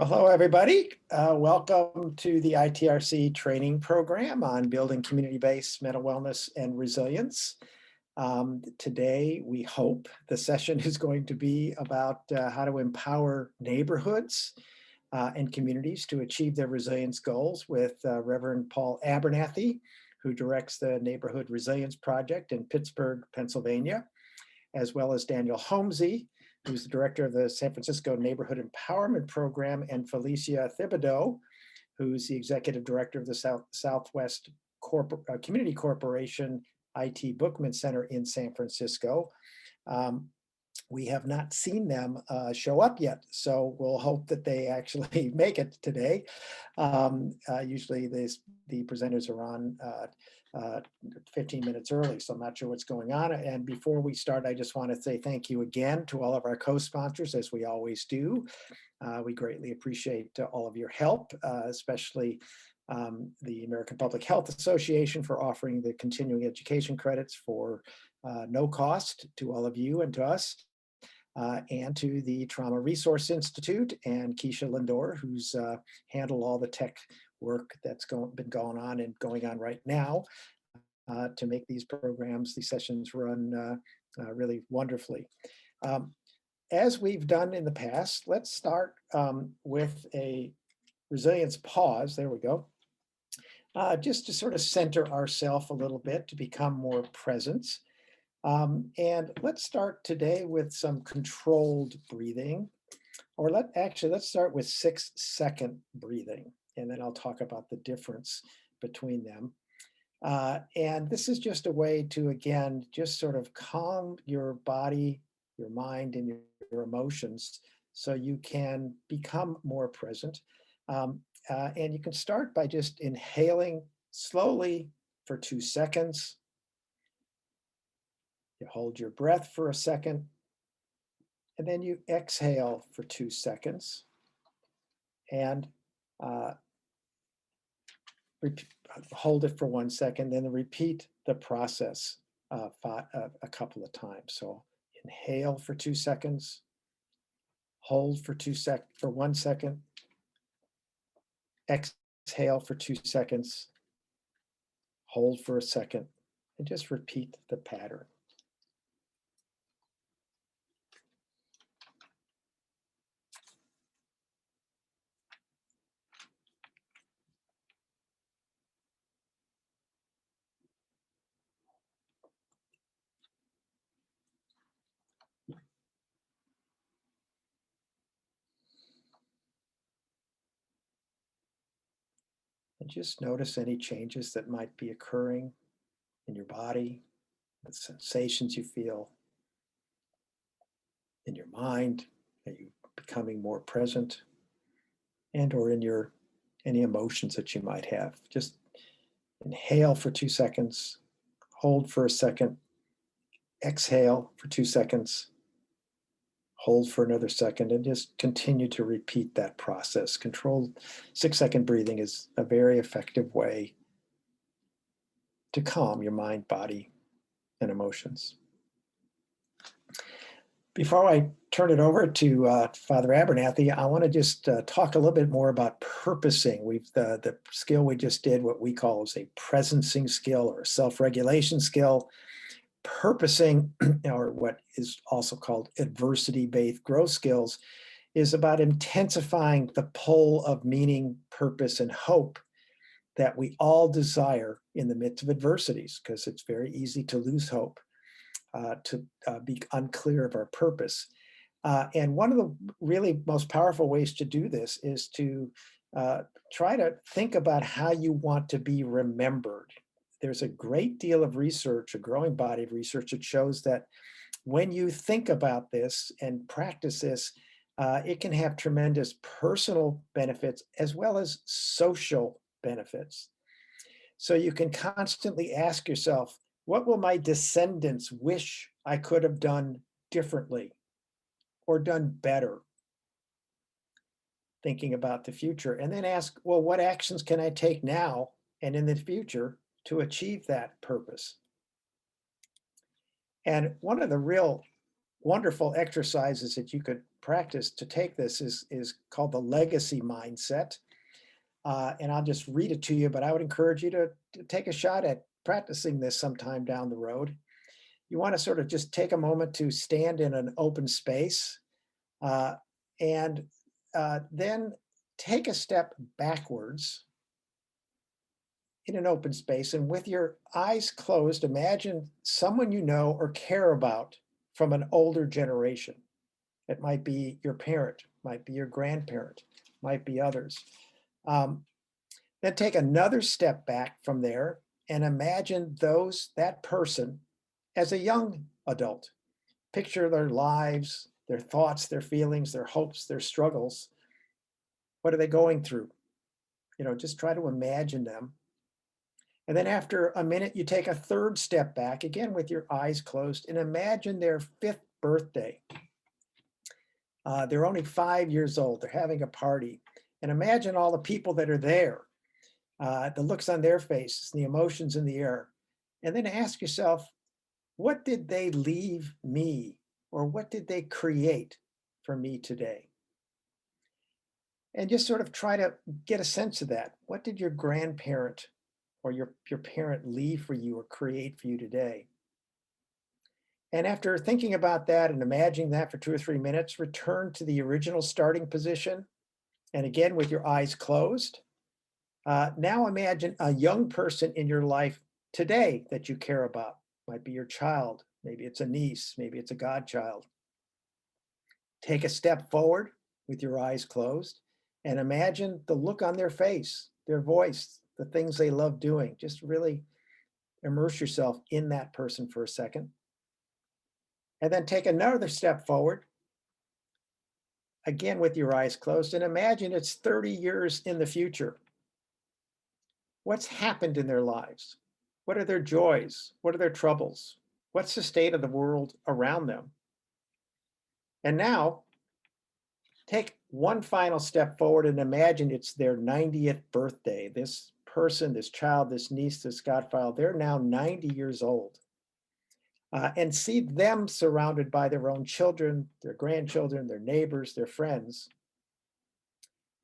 Well, hello, everybody. Welcome to the ITRC training program on building community-based mental wellness and resilience. Today, we hope the session is going to be about how to empower neighborhoods and communities to achieve their resilience goals with Reverend Paul Abernathy, who directs the Neighborhood Resilience Project in Pittsburgh, Pennsylvania, as well as Daniel Holmesy, who's the director of the San Francisco Neighborhood Empowerment Program, and Felicia Thibodeau, who's the executive director of the Southwest Community Corporation IT Bookman Center in San Francisco. We have not seen them show up yet, so we'll hope that they actually make it today. Usually the presenters are on 15 minutes early, so I'm not sure what's going on. And before we start, I just want to say thank you again to all of our co-sponsors, as we always do. We greatly appreciate all of your help, especially the American Public Health Association for offering the continuing education credits for no cost to all of you and to us. And to the Trauma Resource Institute and Keisha Lindor, who's handled all the tech work that's been going on and going on right now to make these programs, these sessions run really wonderfully. As we've done in the past, let's start with a resilience pause. There we go. Just to sort of center ourselves a little bit, to become more present. And let's start today with some controlled breathing, or let's start with 6-second breathing, and then I'll talk about the difference between them. And this is just a way to, again, just sort of calm your body, your mind, and your emotions so you can become more present. And you can start by just inhaling slowly for 2 seconds. You hold your breath for a second, and then you exhale for 2 seconds, and hold it for 1 second, then repeat the process a couple of times. So inhale for 2 seconds, hold for 1 second, exhale for 2 seconds, hold for a second, and just repeat the pattern. And just notice any changes that might be occurring in your body, the sensations you feel in your mind. Are you becoming more present? And or in any emotions that you might have. Just inhale for 2 seconds, hold for a second, exhale for 2 seconds, hold for another second, and just continue to repeat that process. Controlled 6-second breathing is a very effective way to calm your mind, body, and emotions. Before I turn it over to Father Abernathy, I want to just talk a little bit more about purposing. The skill we just did, what we call is a presencing skill or a self-regulation skill. Purposing, or what is also called adversity-based growth skills, is about intensifying the pull of meaning, purpose, and hope that we all desire in the midst of adversities, because it's very easy to lose hope, to be unclear of our purpose. And one of the really most powerful ways to do this is to try to think about how you want to be remembered. There's a great deal of research, a growing body of research that shows that when you think about this and practice this, it can have tremendous personal benefits as well as social benefits. So you can constantly ask yourself, what will my descendants wish I could have done differently or done better? Thinking about the future, and then ask, well, what actions can I take now and in the future to achieve that purpose? And one of the real wonderful exercises that you could practice to take this is called the legacy mindset. And I'll just read it to you, but I would encourage you to take a shot at practicing this sometime down the road. You want to sort of just take a moment to stand in an open space uh, and then take a step backwards in an open space. And with your eyes closed, imagine someone you know or care about from an older generation. It might be your parent, might be your grandparent, might be others. Um, then take another step back from there and imagine that person as a young adult. Picture their lives, their thoughts, their feelings, their hopes, their struggles. What are they going through? Just try to imagine them. And then after a minute, you take a third step back, again with your eyes closed, and imagine their fifth birthday. They're only 5 years old. They're having a party. And imagine all the people that are there, the looks on their faces, the emotions in the air. And then ask yourself, what did they leave me? Or what did they create for me today? And just sort of try to get a sense of that. What did your grandparent or your parent leave for you or create for you today? And after thinking about that and imagining that for 2 or 3 minutes, return to the original starting position. And again, with your eyes closed, now imagine a young person in your life today that you care about. Might be your child, maybe it's a niece, maybe it's a godchild. Take a step forward with your eyes closed and imagine the look on their face, their voice, the things they love doing. Just really immerse yourself in that person for a second. And then take another step forward, again with your eyes closed, and imagine it's 30 years in the future. What's happened in their lives? What are their joys? What are their troubles? What's the state of the world around them? And now take one final step forward and imagine it's their 90th birthday. This person, this child, this niece, this godchild, they're now 90 years old. And see them surrounded by their own children, their grandchildren, their neighbors, their friends.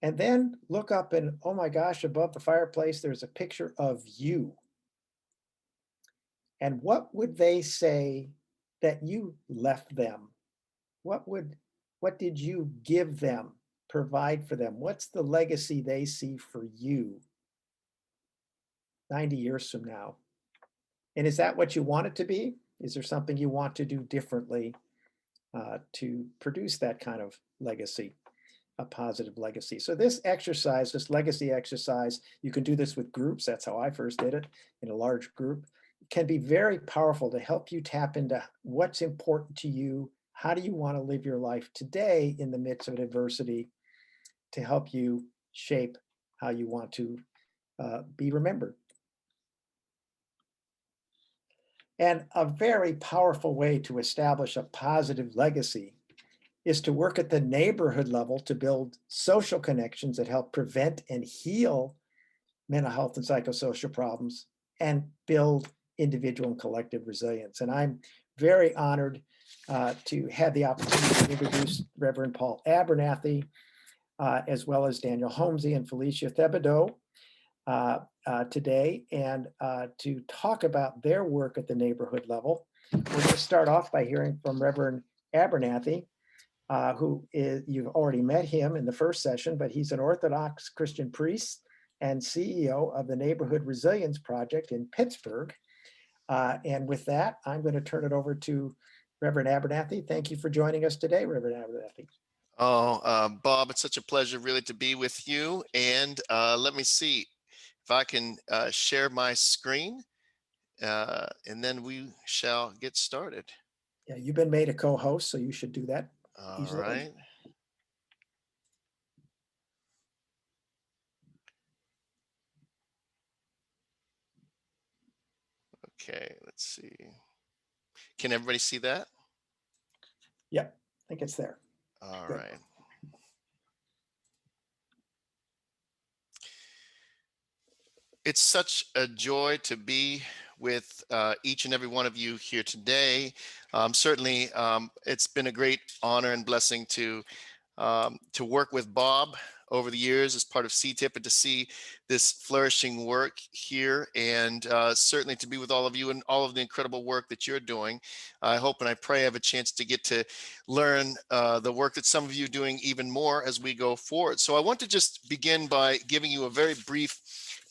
And then look up and, oh my gosh, above the fireplace, there's a picture of you. And what would they say that you left them? What did you give them, provide for them? What's the legacy they see for you 90 years from now? And is that what you want it to be? Is there something you want to do differently to produce that kind of legacy, a positive legacy? So this exercise, this legacy exercise, you can do this with groups. That's how I first did it, in a large group. It can be very powerful to help you tap into what's important to you. How do you want to live your life today in the midst of adversity, to help you shape how you want to be remembered? And a very powerful way to establish a positive legacy is to work at the neighborhood level to build social connections that help prevent and heal mental health and psychosocial problems and build individual and collective resilience. And I'm very honored to have the opportunity to introduce Reverend Paul Abernathy, as well as Daniel Holmesy and Felicia Thibodeau today, and to talk about their work at the neighborhood level. We're going to start off by hearing from Reverend Abernathy, who is, you've already met him in the first session, but he's an Orthodox Christian priest and CEO of the Neighborhood Resilience Project in Pittsburgh. And with that, I'm going to turn it over to Reverend Abernathy. Thank you for joining us today, Reverend Abernathy. Oh, Bob, it's such a pleasure really to be with you. And let me see if I can share my screen, and then we shall get started. Yeah, you've been made a co-host, so you should do that easily. All right. Okay, let's see. Can everybody see that? Yep, I think it's there. All Good. right. It's such a joy to be with each and every one of you here today. Certainly, it's been a great honor and blessing to work with Bob over the years as part of CTIP and to see this flourishing work here, and certainly to be with all of you and all of the incredible work that you're doing. I hope and I pray I have a chance to get to learn the work that some of you are doing even more as we go forward. So I want to just begin by giving you a very brief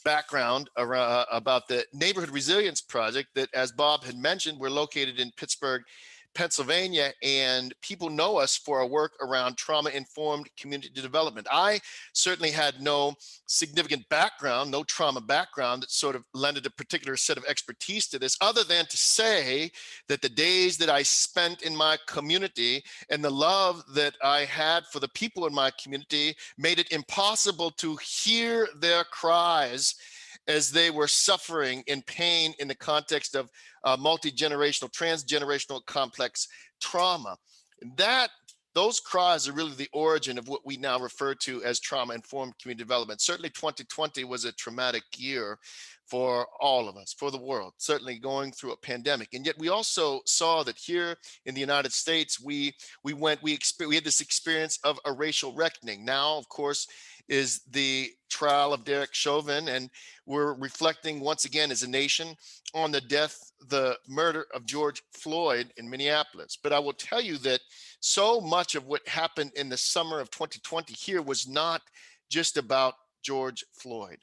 background about the Neighborhood Resilience Project that, as Bob had mentioned, we're located in Pittsburgh, Pennsylvania, and people know us for our work around trauma-informed community development. I certainly had no significant background, no trauma background that sort of lended a particular set of expertise to this, other than to say that the days that I spent in my community and the love that I had for the people in my community made it impossible to hear their cries as they were suffering in pain in the context of multi-generational, transgenerational complex trauma. Those cries are really the origin of what we now refer to as trauma-informed community development. Certainly 2020 was a traumatic year for all of us, for the world, certainly going through a pandemic. And yet we also saw that here in the United States, we had this experience of a racial reckoning. Now, of course, is the trial of Derek Chauvin, and we're reflecting once again as a nation on the murder of George Floyd in Minneapolis. But I will tell you that so much of what happened in the summer of 2020 here was not just about George Floyd.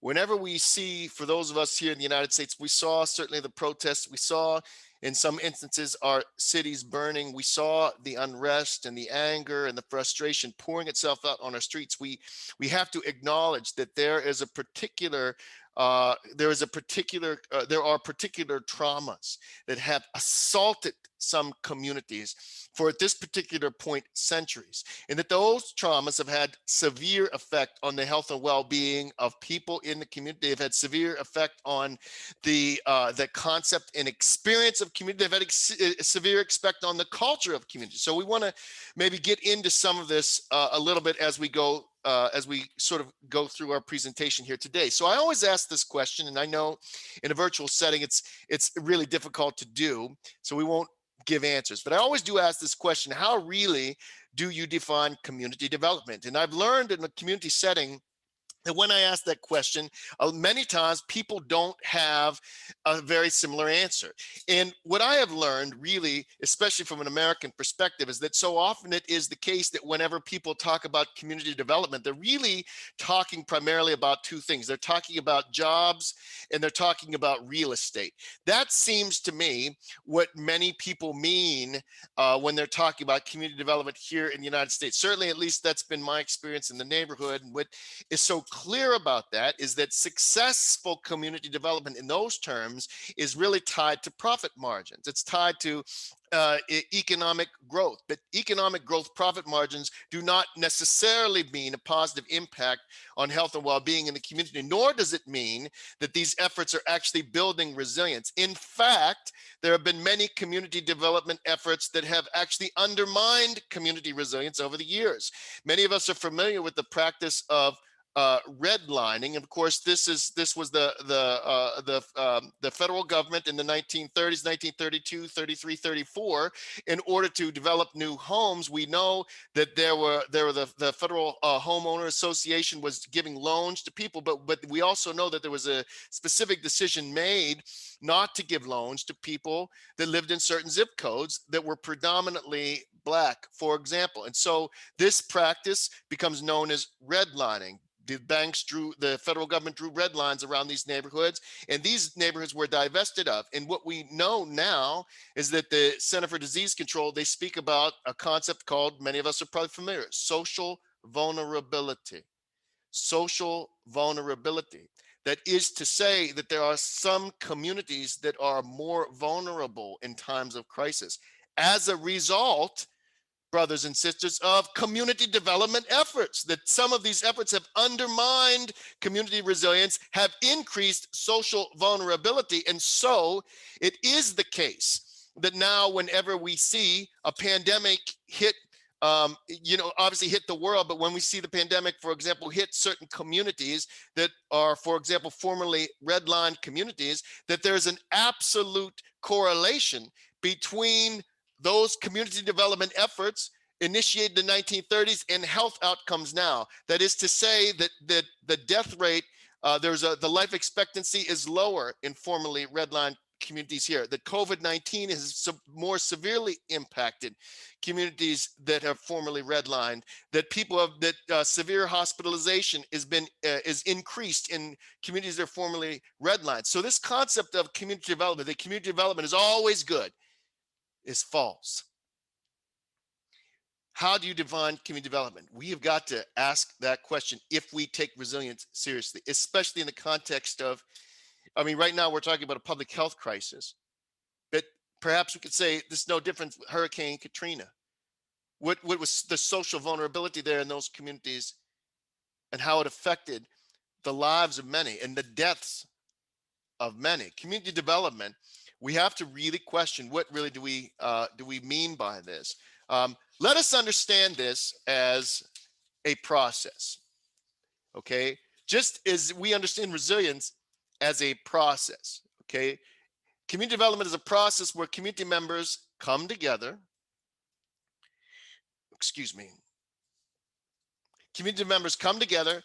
Whenever we see, for those of us here in the United States, we saw certainly the protests, we saw in some instances our cities burning, we saw the unrest and the anger and the frustration pouring itself out on our streets. We have to acknowledge that there are particular traumas that have assaulted some communities for, at this particular point, centuries, and that those traumas have had severe effect on the health and well-being of people in the community. They've had severe effect on the concept and experience of community. They've had a severe effect on the culture of community. So we want to maybe get into some of this a little bit as we go as we sort of go through our presentation here today. So I always ask this question, and I know in a virtual setting it's really difficult to do, so we won't give answers, but I always do ask this question: how really do you define community development? And I've learned in a community setting that when I ask that question, many times people don't have a very similar answer. And what I have learned really, especially from an American perspective, is that so often it is the case that whenever people talk about community development, they're really talking primarily about two things. They're talking about jobs and they're talking about real estate. That seems to me what many people mean when they're talking about community development here in the United States. Certainly, at least that's been my experience in the neighborhood. And what is so clear about that is that successful community development in those terms is really tied to profit margins. It's tied to economic growth, but economic growth profit margins do not necessarily mean a positive impact on health and well-being in the community, nor does it mean that these efforts are actually building resilience. In fact, there have been many community development efforts that have actually undermined community resilience over the years. Many of us are familiar with the practice of redlining. And of course, this was the federal government in the 1930s, 1932, 33, 34. In order to develop new homes, we know that the Federal Homeowner Association was giving loans to people, but we also know that there was a specific decision made not to give loans to people that lived in certain zip codes that were predominantly Black, for example. And so this practice becomes known as redlining. The federal government drew red lines around these neighborhoods, and these neighborhoods were divested of. And what we know now is that the Center for Disease Control, they speak about a concept called, many of us are probably familiar, social vulnerability. Social vulnerability. That is to say that there are some communities that are more vulnerable in times of crisis as a result, brothers and sisters, of community development efforts, that some of these efforts have undermined community resilience, have increased social vulnerability. And so it is the case that now whenever we see a pandemic hit obviously hit the world, but when we see the pandemic, for example, hit certain communities that are, for example, formerly redlined communities, that there's an absolute correlation between those community development efforts initiated in the 1930s and health outcomes now. That is to say that the death rate, the life expectancy is lower in formerly redlined communities here. That COVID-19 has more severely impacted communities that have formerly redlined. That severe hospitalization is increased in communities that are formerly redlined. So this concept of community development, that community development is always good, is false. How do you define community development? We have got to ask that question if we take resilience seriously, especially in the context of, right now we're talking about a public health crisis, but perhaps we could say this is no different with Hurricane Katrina. What was the social vulnerability there in those communities and how it affected the lives of many and the deaths of many? Community development, we have to really question what really do we mean by this. Let us understand this as a process, okay? Just as we understand resilience as a process, okay? Community development is a process where community members come together, community members come together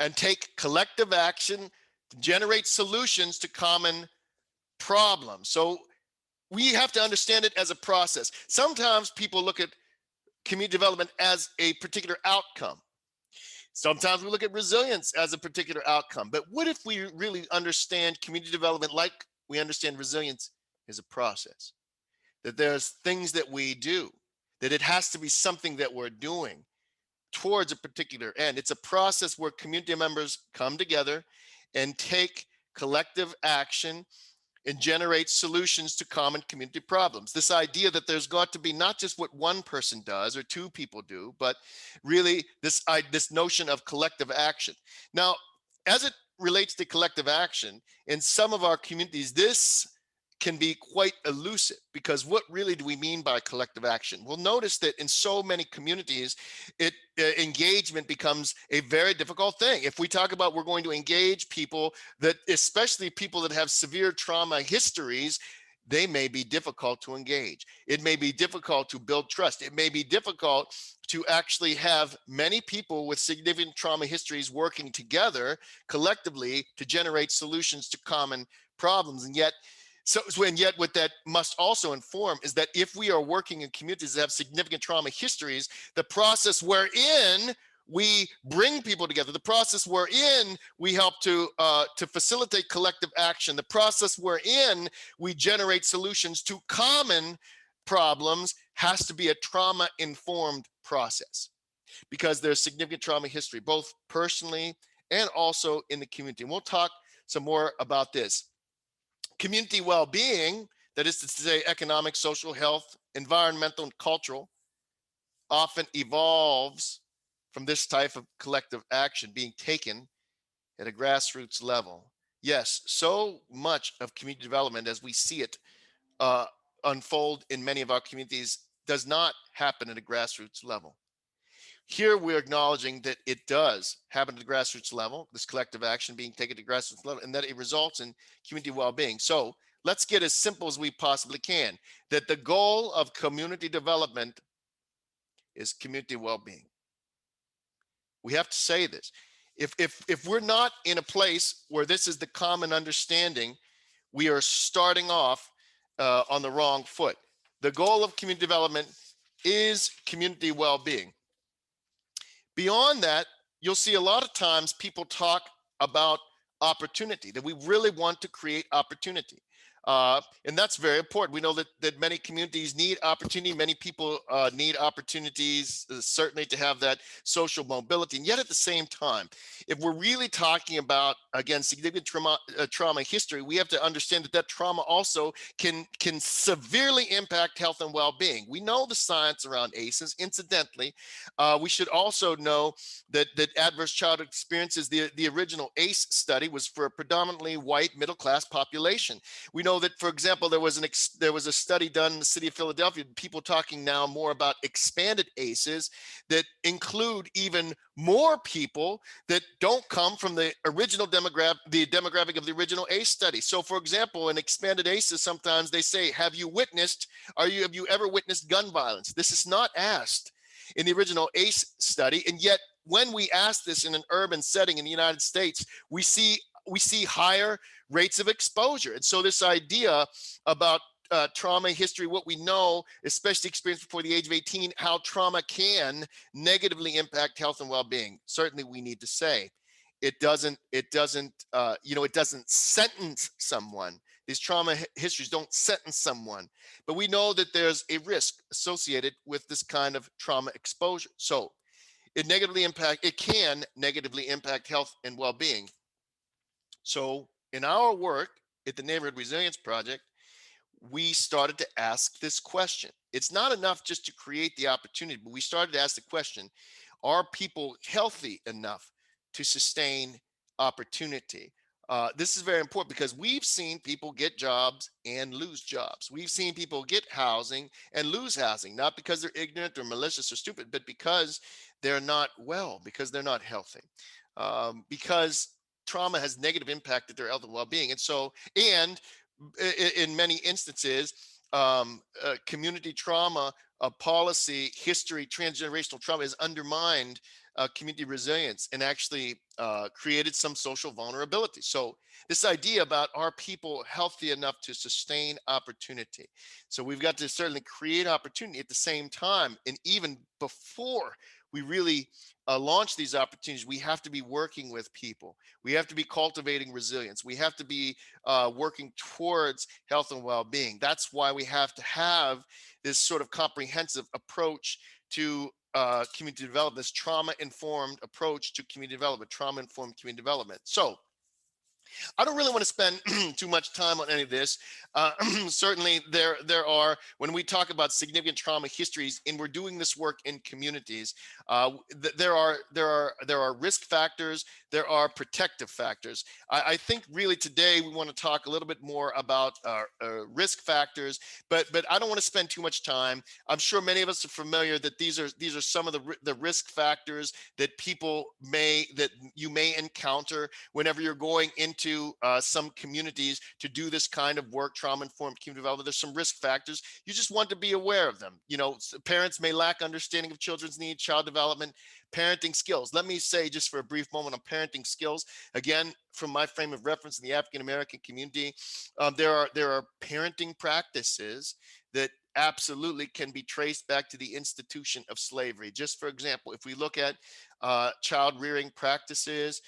and take collective action to generate solutions to common problems. So we have to understand it as a process. Sometimes people look at community development as a particular outcome. Sometimes we look at resilience as a particular outcome. But what if we really understand community development like we understand resilience as a process? That there's things that we do, that it has to be something that we're doing towards a particular end. It's a process where community members come together and take collective action and generate solutions to common community problems. This idea that there's got to be not just what one person does or two people do, but really this notion of collective action. Now, as it relates to collective action, in some of our communities, this can be quite elusive, because what really do we mean by collective action? Well, notice that in so many communities, engagement becomes a very difficult thing. If we talk about we're going to engage people, that especially people that have severe trauma histories, they may be difficult to engage. It may be difficult to build trust. It may be difficult to actually have many people with significant trauma histories working together collectively to generate solutions to common problems. And yet what that must also inform is that if we are working in communities that have significant trauma histories, the process wherein we bring people together, the process wherein we help to facilitate collective action, the process wherein we generate solutions to common problems, has to be a trauma-informed process, because there's significant trauma history, both personally and also in the community. And we'll talk some more about this. Community well-being, that is to say economic, social, health, environmental, and cultural, often evolves from this type of collective action being taken at a grassroots level. Yes, so much of community development as we see it unfold in many of our communities does not happen at a grassroots level. Here we're acknowledging that it does happen at the grassroots level, this collective action being taken to grassroots level, and that it results in community well-being. So let's get as simple as we possibly can, that the goal of community development is community well-being. We have to say this. If we're not in a place where this is the common understanding, we are starting off on the wrong foot. The goal of community development is community well-being. Beyond that, you'll see a lot of times people talk about opportunity, that we really want to create opportunity. And that's very important. We know that many communities need opportunity. Many people need opportunities, certainly to have that social mobility. And yet at the same time, if we're really talking about, again, significant trauma history, we have to understand that trauma also can severely impact health and well-being. We know the science around ACEs. Incidentally, we should also know that adverse childhood experiences, the original ACE study was for a predominantly white middle-class population. We know know that, for example, there was a study done in the city of Philadelphia, people talking now more about expanded ACEs that include even more people that don't come from the original demographic of the original ACE study. So for example, in expanded ACEs, sometimes they say, have you ever witnessed gun violence? This is not asked in the original ACE study. And yet when we ask this in an urban setting in the United States, we see higher rates of exposure. And so this idea about trauma history, what we know, especially experience before the age of 18, how trauma can negatively impact health and well-being. Certainly we need to say it doesn't sentence someone. These trauma histories don't sentence someone, but we know that there's a risk associated with this kind of trauma exposure. So it can negatively impact health and well-being. So in our work at the Neighborhood Resilience Project, we started to ask this question. It's not enough just to create the opportunity, but we started to ask the question, are people healthy enough to sustain opportunity? This is very important because we've seen people get jobs and lose jobs. We've seen people get housing and lose housing, not because they're ignorant or malicious or stupid, but because they're not well, because they're not healthy, because trauma has negative impacted their health and well-being. And so, and in many instances, community trauma policy, history, transgenerational trauma has undermined community resilience and actually created some social vulnerability. So this idea about, are people healthy enough to sustain opportunity? So we've got to certainly create opportunity at the same time. And even before we really launch these opportunities, we have to be working with people. We have to be cultivating resilience. We have to be working towards health and well-being. That's why we have to have this sort of comprehensive approach to community development, this trauma-informed approach to community development, trauma-informed community development. So I don't really want to spend too much time on any of this. Certainly, there are, when we talk about significant trauma histories, and we're doing this work in communities, there are risk factors, there are protective factors. I think really today we want to talk a little bit more about risk factors, but I don't want to spend too much time. I'm sure many of us are familiar that these are some of the risk factors that you may encounter whenever you're going into some communities to do this kind of work, trauma-informed community development. There's some risk factors. You just want to be aware of them. You know, parents may lack understanding of children's needs, child development, parenting skills. Let me say just for a brief moment on parenting skills. Again, from my frame of reference in the African American community, there are parenting practices that absolutely can be traced back to the institution of slavery. Just for example, if we look at child rearing practices,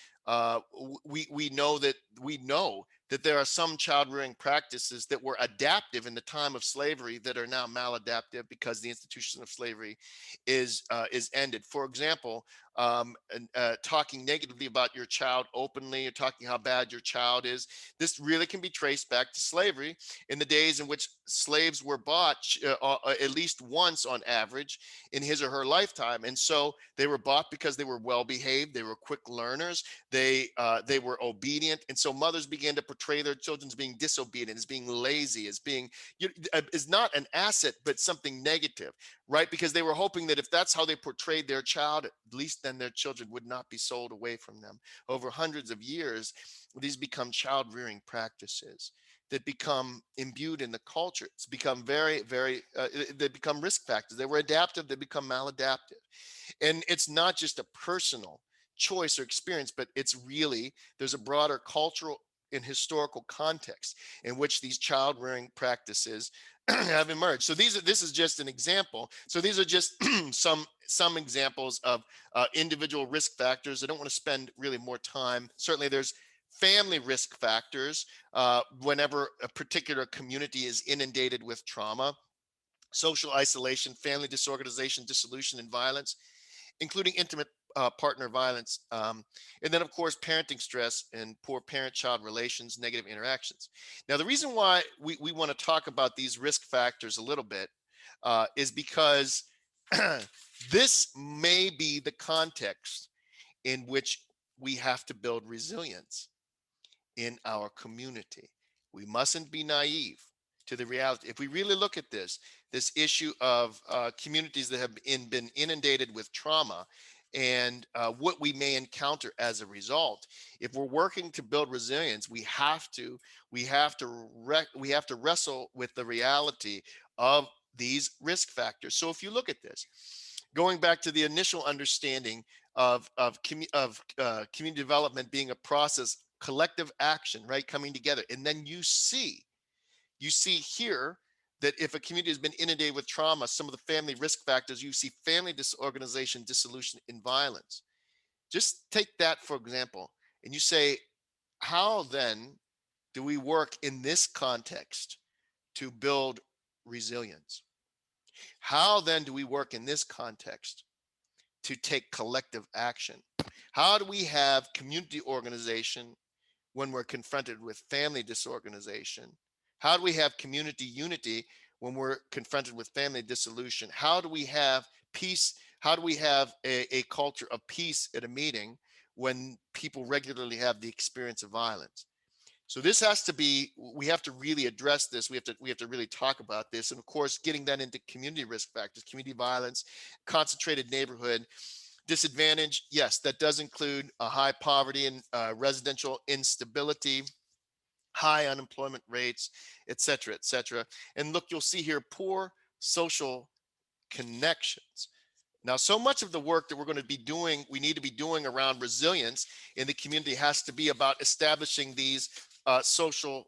we know that there are some child rearing practices that were adaptive in the time of slavery that are now maladaptive because the institution of slavery is ended. For example, talking negatively about your child openly, or talking how bad your child is, this really can be traced back to slavery in the days in which slaves were bought at least once on average in his or her lifetime. And so they were bought because they were well behaved, they were quick learners, they were obedient. And so mothers began to portray their children as being disobedient, as being lazy, as being is not an asset but something negative, right? Because they were hoping that if that's how they portrayed their child, at least then their children would not be sold away from them. Over hundreds of years, these become child rearing practices that become imbued in the culture. It's become they become risk factors. They were adaptive, they become maladaptive. And it's not just a personal choice or experience, but there's a broader cultural and historical context in which these child rearing practices have emerged. So this is just an example. So these are just some examples of individual risk factors. I don't want to spend really more time. Certainly there's family risk factors whenever a particular community is inundated with trauma: social isolation, family disorganization, dissolution, and violence, including intimate partner violence. And then, of course, parenting stress and poor parent-child relations, negative interactions. Now, the reason why we want to talk about these risk factors a little bit is because this may be the context in which we have to build resilience in our community. We mustn't be naive to the reality. If we really look at this issue of communities that have been inundated with trauma and what we may encounter as a result, if we're working to build resilience, we have to wrestle with the reality of these risk factors. So if you look at this, going back to the initial understanding of community development being a process, collective action, right, coming together, and then you see here that if a community has been inundated with trauma, some of the family risk factors, you see family disorganization, dissolution, and violence. Just take that for example, and you say, how then do we work in this context to build resilience? How then do we work in this context to take collective action? How do we have community organization when we're confronted with family disorganization? How do we have community unity when we're confronted with family dissolution? How do we have peace? How do we have a culture of peace at a meeting when people regularly have the experience of violence? So this has to be, we have to really address this. We have to really talk about this. And of course, getting that into community risk factors, community violence, concentrated neighborhood, disadvantage, yes, that does include a high poverty and residential instability, high unemployment rates, et cetera, et cetera. And look, you'll see here poor social connections. Now, so much of the work that we're going to be doing, we need to be doing around resilience in the community has to be about establishing these social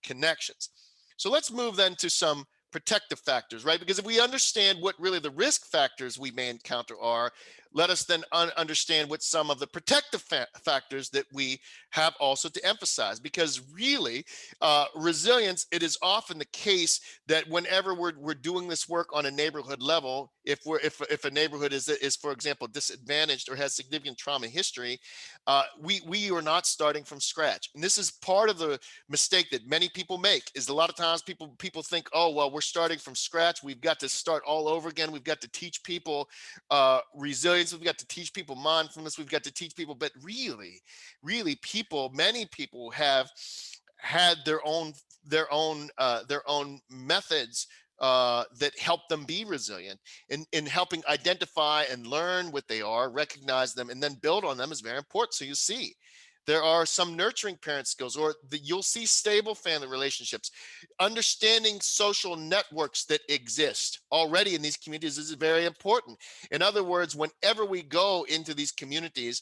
connections. So let's move then to some protective factors, right? Because if we understand what really the risk factors we may encounter are, let us then understand what some of the protective factors that we have also to emphasize. Because really, resilience, it is often the case that whenever we're doing this work on a neighborhood level, if a neighborhood is for example disadvantaged or has significant trauma history, we are not starting from scratch. And this is part of the mistake that many people make. Is a lot of times people think, oh well, we're starting from scratch, we've got to start all over again, we've got to teach people resilience, we've got to teach people mindfulness, we've got to teach people. But really many people have had their own methods that help them be resilient. In helping identify and learn what they are, recognize them, and then build on them is very important. So you see, there are some nurturing parent skills, or you'll see stable family relationships, understanding social networks that exist already in these communities is very important. In other words, whenever we go into these communities,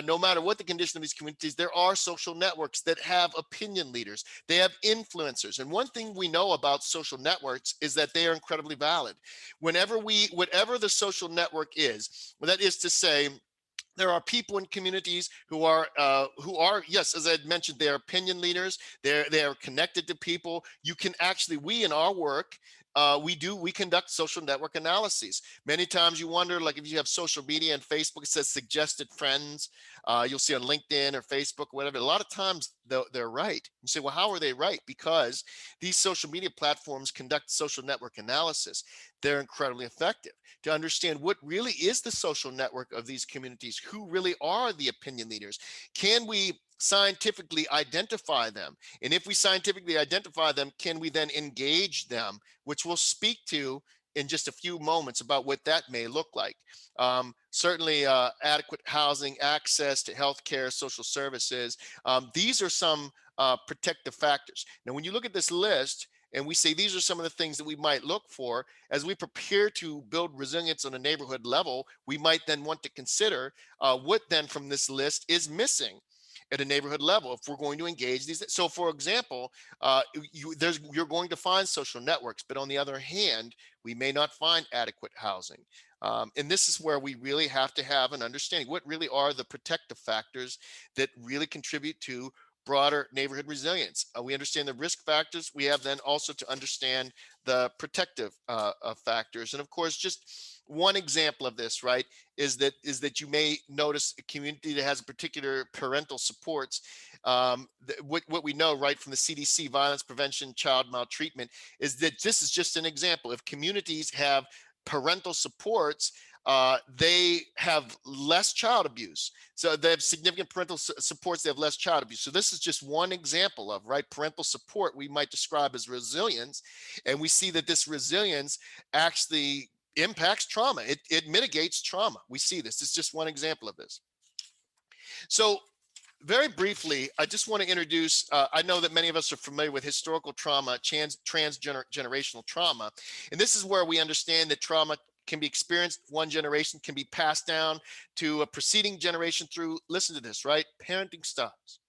no matter what the condition of these communities, there are social networks that have opinion leaders, they have influencers. And one thing we know about social networks is that they are incredibly valid. Whatever the social network is, well, that is to say, there are people in communities who are, yes, as I had mentioned, they are opinion leaders. They are connected to people. You can actually, we in our work, we conduct social network analyses. Many times you wonder, like if you have social media and Facebook, it says suggested friends. You'll see on LinkedIn or Facebook or whatever. A lot of times they're right. You say, well, how are they right? Because these social media platforms conduct social network analysis. They're incredibly effective to understand what really is the social network of these communities, who really are the opinion leaders. Can we scientifically identify them? And if we scientifically identify them, can we then engage them, which we'll speak to in just a few moments about what that may look like. Certainly adequate housing, access to healthcare, social services. These are some protective factors. Now, when you look at this list, and we say these are some of the things that we might look for as we prepare to build resilience on a neighborhood level, we might then want to consider what then from this list is missing at a neighborhood level if we're going to engage these. So for example, you're going to find social networks, but on the other hand, we may not find adequate housing. And this is where we really have to have an understanding. What really are the protective factors that really contribute to broader neighborhood resilience? We understand the risk factors. We have then also to understand the protective factors. And of course, just one example of this, right, is that you may notice a community that has particular parental supports. What we know, right, from the CDC, violence prevention, child maltreatment, is that this is just an example. If communities have parental supports, they have less child abuse. So they have significant parental supports, they have less child abuse. So this is just one example of, right, parental support we might describe as resilience. And we see that this resilience actually impacts trauma. It mitigates trauma. We see this. It's just one example of this. So very briefly, I just want to introduce, I know that many of us are familiar with historical trauma, transgenerational trauma. And this is where we understand that trauma can be experienced one generation, can be passed down to a preceding generation through, listen to this, right? Parenting styles,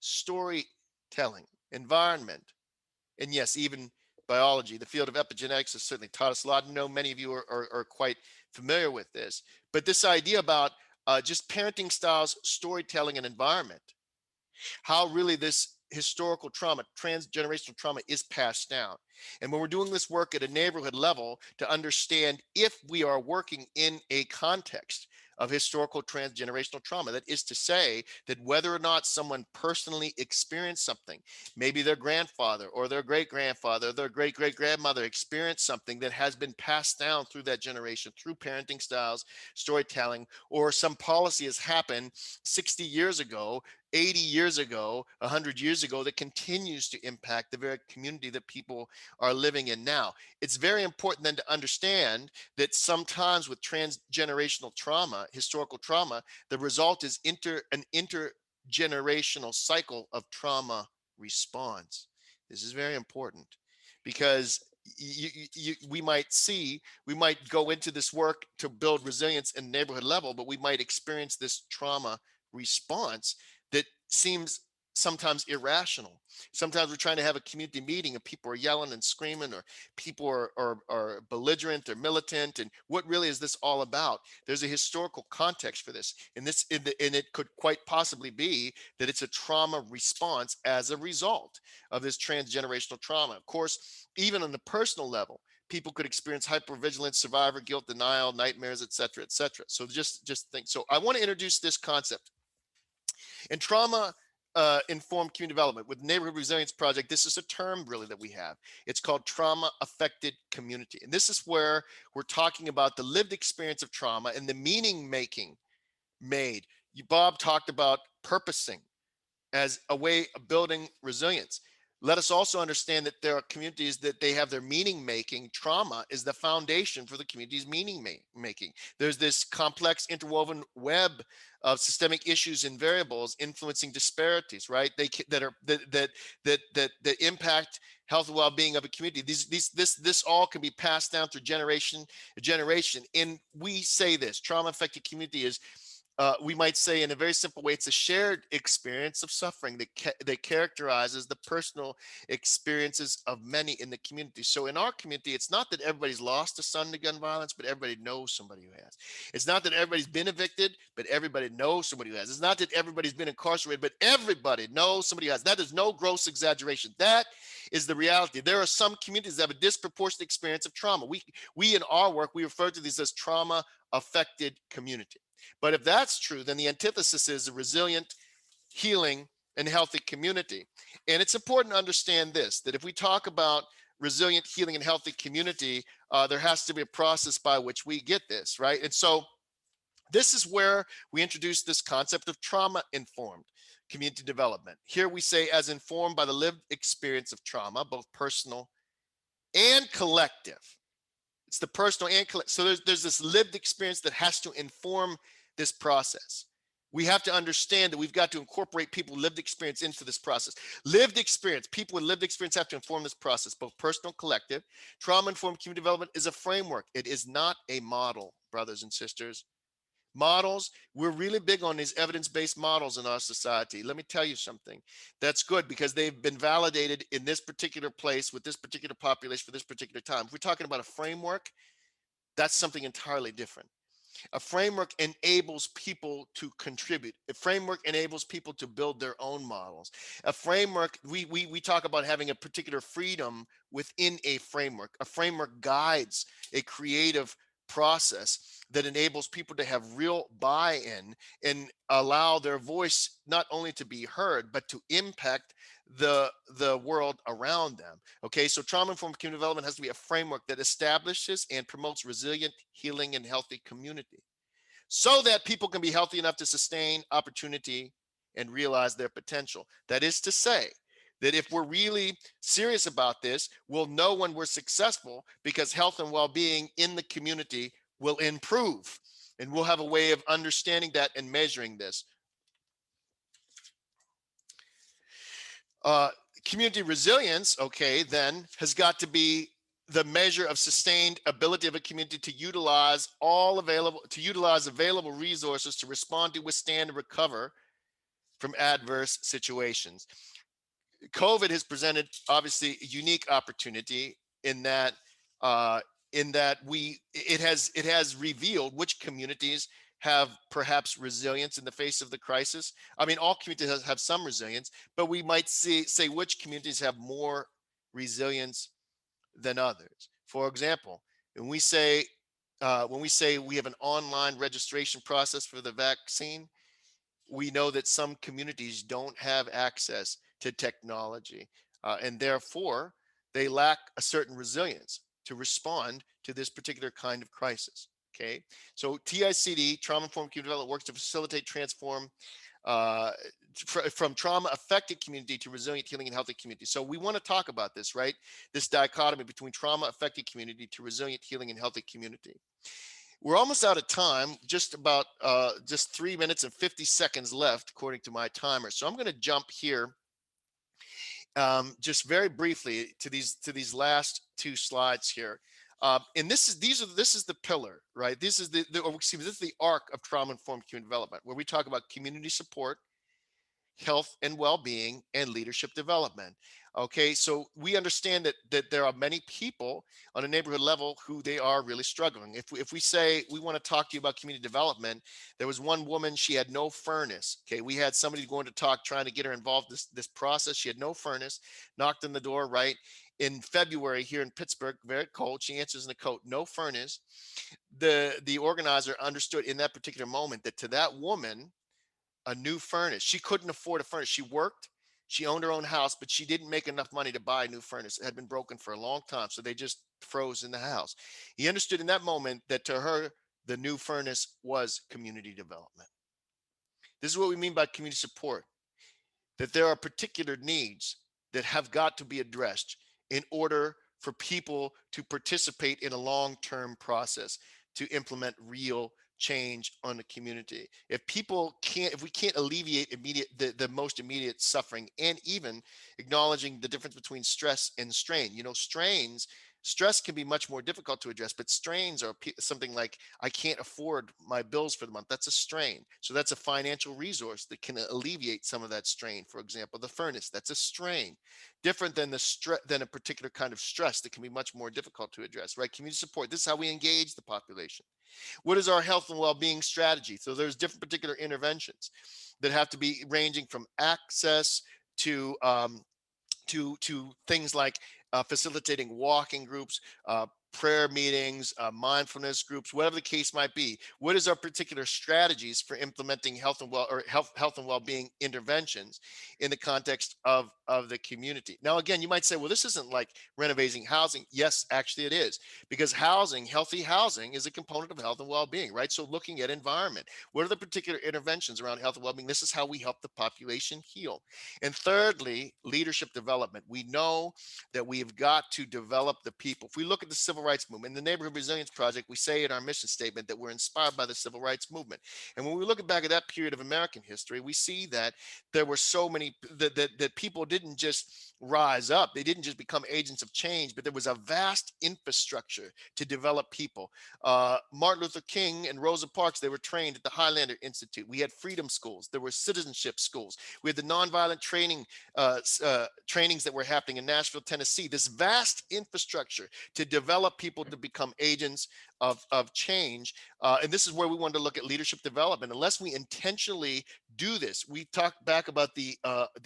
storytelling, environment, and yes, even biology. The field of epigenetics has certainly taught us a lot. I know many of you are quite familiar with this, but this idea about just parenting styles, storytelling, and environment, how really this historical trauma, transgenerational trauma is passed down. And when we're doing this work at a neighborhood level to understand if we are working in a context of historical transgenerational trauma, that is to say that whether or not someone personally experienced something, maybe their grandfather or their great grandfather, their great great grandmother experienced something that has been passed down through that generation, through parenting styles, storytelling, or some policy has happened 60 years ago, 80 years ago, 100 years ago, that continues to impact the very community that people are living in now. It's very important then to understand that sometimes with transgenerational trauma, historical trauma, the result is an intergenerational cycle of trauma response. This is very important because we might go into this work to build resilience in neighborhood level, but we might experience this trauma response that seems sometimes irrational. Sometimes we're trying to have a community meeting and people are yelling and screaming, or people are belligerent or militant. And what really is this all about? There's a historical context for this. And it could quite possibly be that it's a trauma response as a result of this transgenerational trauma. Of course, even on the personal level, people could experience hypervigilance, survivor guilt, denial, nightmares, et cetera, et cetera. So just think. So I want to introduce this concept. In trauma informed community development with Neighborhood Resilience Project, this is a term really that we have. It's called trauma affected community. And this is where we're talking about the lived experience of trauma and the meaning making made. Bob talked about purposing as a way of building resilience. Let us also understand that there are communities that they have their meaning making. Trauma is the foundation for the community's meaning making. There's this complex interwoven web of systemic issues and variables influencing disparities, right? That impact health and well-being of a community. This all can be passed down through generation to generation. And we say this trauma affected community is, we might say in a very simple way, it's a shared experience of suffering that characterizes the personal experiences of many in the community. So in our community, it's not that everybody's lost a son to gun violence, but everybody knows somebody who has. It's not that everybody's been evicted, but everybody knows somebody who has. It's not that everybody's been incarcerated, but everybody knows somebody who has. That is no gross exaggeration. That is the reality. There are some communities that have a disproportionate experience of trauma. We in our work, we refer to these as trauma affected community. But if that's true, then the antithesis is a resilient, healing, and healthy community. And it's important to understand this, that if we talk about resilient, healing, and healthy community, there has to be a process by which we get this, right? And so this is where we introduce this concept of trauma-informed community development. Here we say as informed by the lived experience of trauma, both personal and collective. It's the personal and collective. So there's this lived experience that has to inform this process. We have to understand that we've got to incorporate people with lived experience into this process. Lived experience, people with lived experience have to inform this process, both personal and collective. Trauma-informed community development is a framework. It is not a model, brothers and sisters. Models, we're really big on these evidence-based models in our society. Let me tell you something. That's good because they've been validated in this particular place with this particular population for this particular time. If we're talking about a framework, that's something entirely different. A framework enables people to contribute. A framework enables people to build their own models. A framework, we talk about having a particular freedom within a framework. A framework guides a creative process that enables people to have real buy-in and allow their voice not only to be heard, but to impact the world around them. Okay, so trauma-informed community development has to be a framework that establishes and promotes resilient, healing, and healthy community so that people can be healthy enough to sustain opportunity and realize their potential. That is to say, that if we're really serious about this, we'll know when we're successful because health and well-being in the community will improve. And we'll have a way of understanding that and measuring this. Uh, Community resilience, okay, then has got to be the measure of sustained ability of a community to utilize available resources to respond to, withstand, and recover from adverse situations. COVID has presented obviously a unique opportunity in that uh, it has revealed which communities have perhaps resilience in the face of the crisis. I mean, all communities have some resilience, but we might say which communities have more resilience than others. For example, when we say we have an online registration process for the vaccine, we know that some communities don't have access to technology, and therefore they lack a certain resilience to respond to this particular kind of crisis. Okay, so TICD, Trauma Informed Community Development, works to facilitate, transform uh, from trauma affected community to resilient, healing, and healthy community. So we want to talk about this, right? This dichotomy between trauma affected community to resilient, healing, and healthy community. We're almost out of time, just about just 3 minutes and 50 seconds left, according to my timer. So I'm going to jump here just very briefly to these last two slides here. And this is the pillar, right? This is this is the arc of trauma informed community development, where we talk about community support, health and well-being, and leadership development. Okay, so we understand that there are many people on a neighborhood level who they are really struggling. If we say we want to talk to you about community development, there was one woman, she had no furnace. Okay, we had somebody going to talk, trying to get her involved in this process. She had no furnace, knocked on the door, right? In February here in Pittsburgh, very cold. She answers in the coat, no furnace. The organizer understood in that particular moment that to that woman, a new furnace. She couldn't afford a furnace. She worked, she owned her own house, but she didn't make enough money to buy a new furnace. It had been broken for a long time, so they just froze in the house. He understood in that moment that to her, the new furnace was community development. This is what we mean by community support, that there are particular needs that have got to be addressed in order for people to participate in a long-term process to implement real change on the community. If we can't alleviate the most immediate suffering, and even acknowledging the difference between stress and strain. Stress can be much more difficult to address, but strains are something like, I can't afford my bills for the month. That's a strain. So that's a financial resource that can alleviate some of that strain. For example, the furnace, that's a strain. Different than than a particular kind of stress that can be much more difficult to address, right? Community support, this is how we engage the population. What is our health and well-being strategy? So there's different particular interventions that have to be ranging from access to things like facilitating walking groups, prayer meetings, mindfulness groups, whatever the case might be. What is our particular strategies for implementing health and well-being interventions in the context of the community? Now, again, you might say, well, this isn't like renovating housing. Yes, actually it is, because healthy housing is a component of health and well-being, right? So looking at environment, what are the particular interventions around health and well-being? This is how we help the population heal. And thirdly, leadership development. We know that we've got to develop the people. If we look at the civil rights movement, in the Neighborhood Resilience Project, we say in our mission statement that we're inspired by the civil rights movement. And when we look back at that period of American history, we see that there were so many, that people didn't just rise up. They didn't just become agents of change, but there was a vast infrastructure to develop people. Martin Luther King and Rosa Parks, they were trained at the Highlander Institute. We had freedom schools. There were citizenship schools. We had the nonviolent trainings that were happening in Nashville, Tennessee. This vast infrastructure to develop develop people to become agents of change. And this is where we wanted to look at leadership development. Unless we intentionally do this, we talked back about the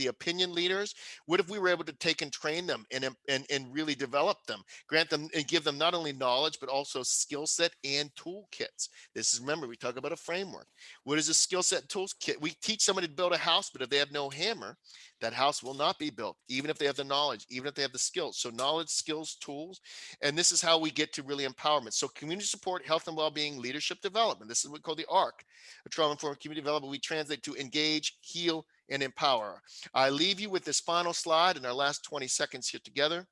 opinion leaders. What if we were able to take and train them and really develop them, grant them and give them not only knowledge, but also skill set and toolkits? This is, remember, we talk about a framework. What is a skill set toolkit? We teach somebody to build a house, but if they have no hammer, that house will not be built, even if they have the knowledge, even if they have the skills. So knowledge, skills, tools. And this is how we get to really empowerment. So community support, health and well-being, leadership development. This is what we call the ARC, a trauma-informed community development. We translate to engage, heal, and empower. I leave you with this final slide in our last 20 seconds here together.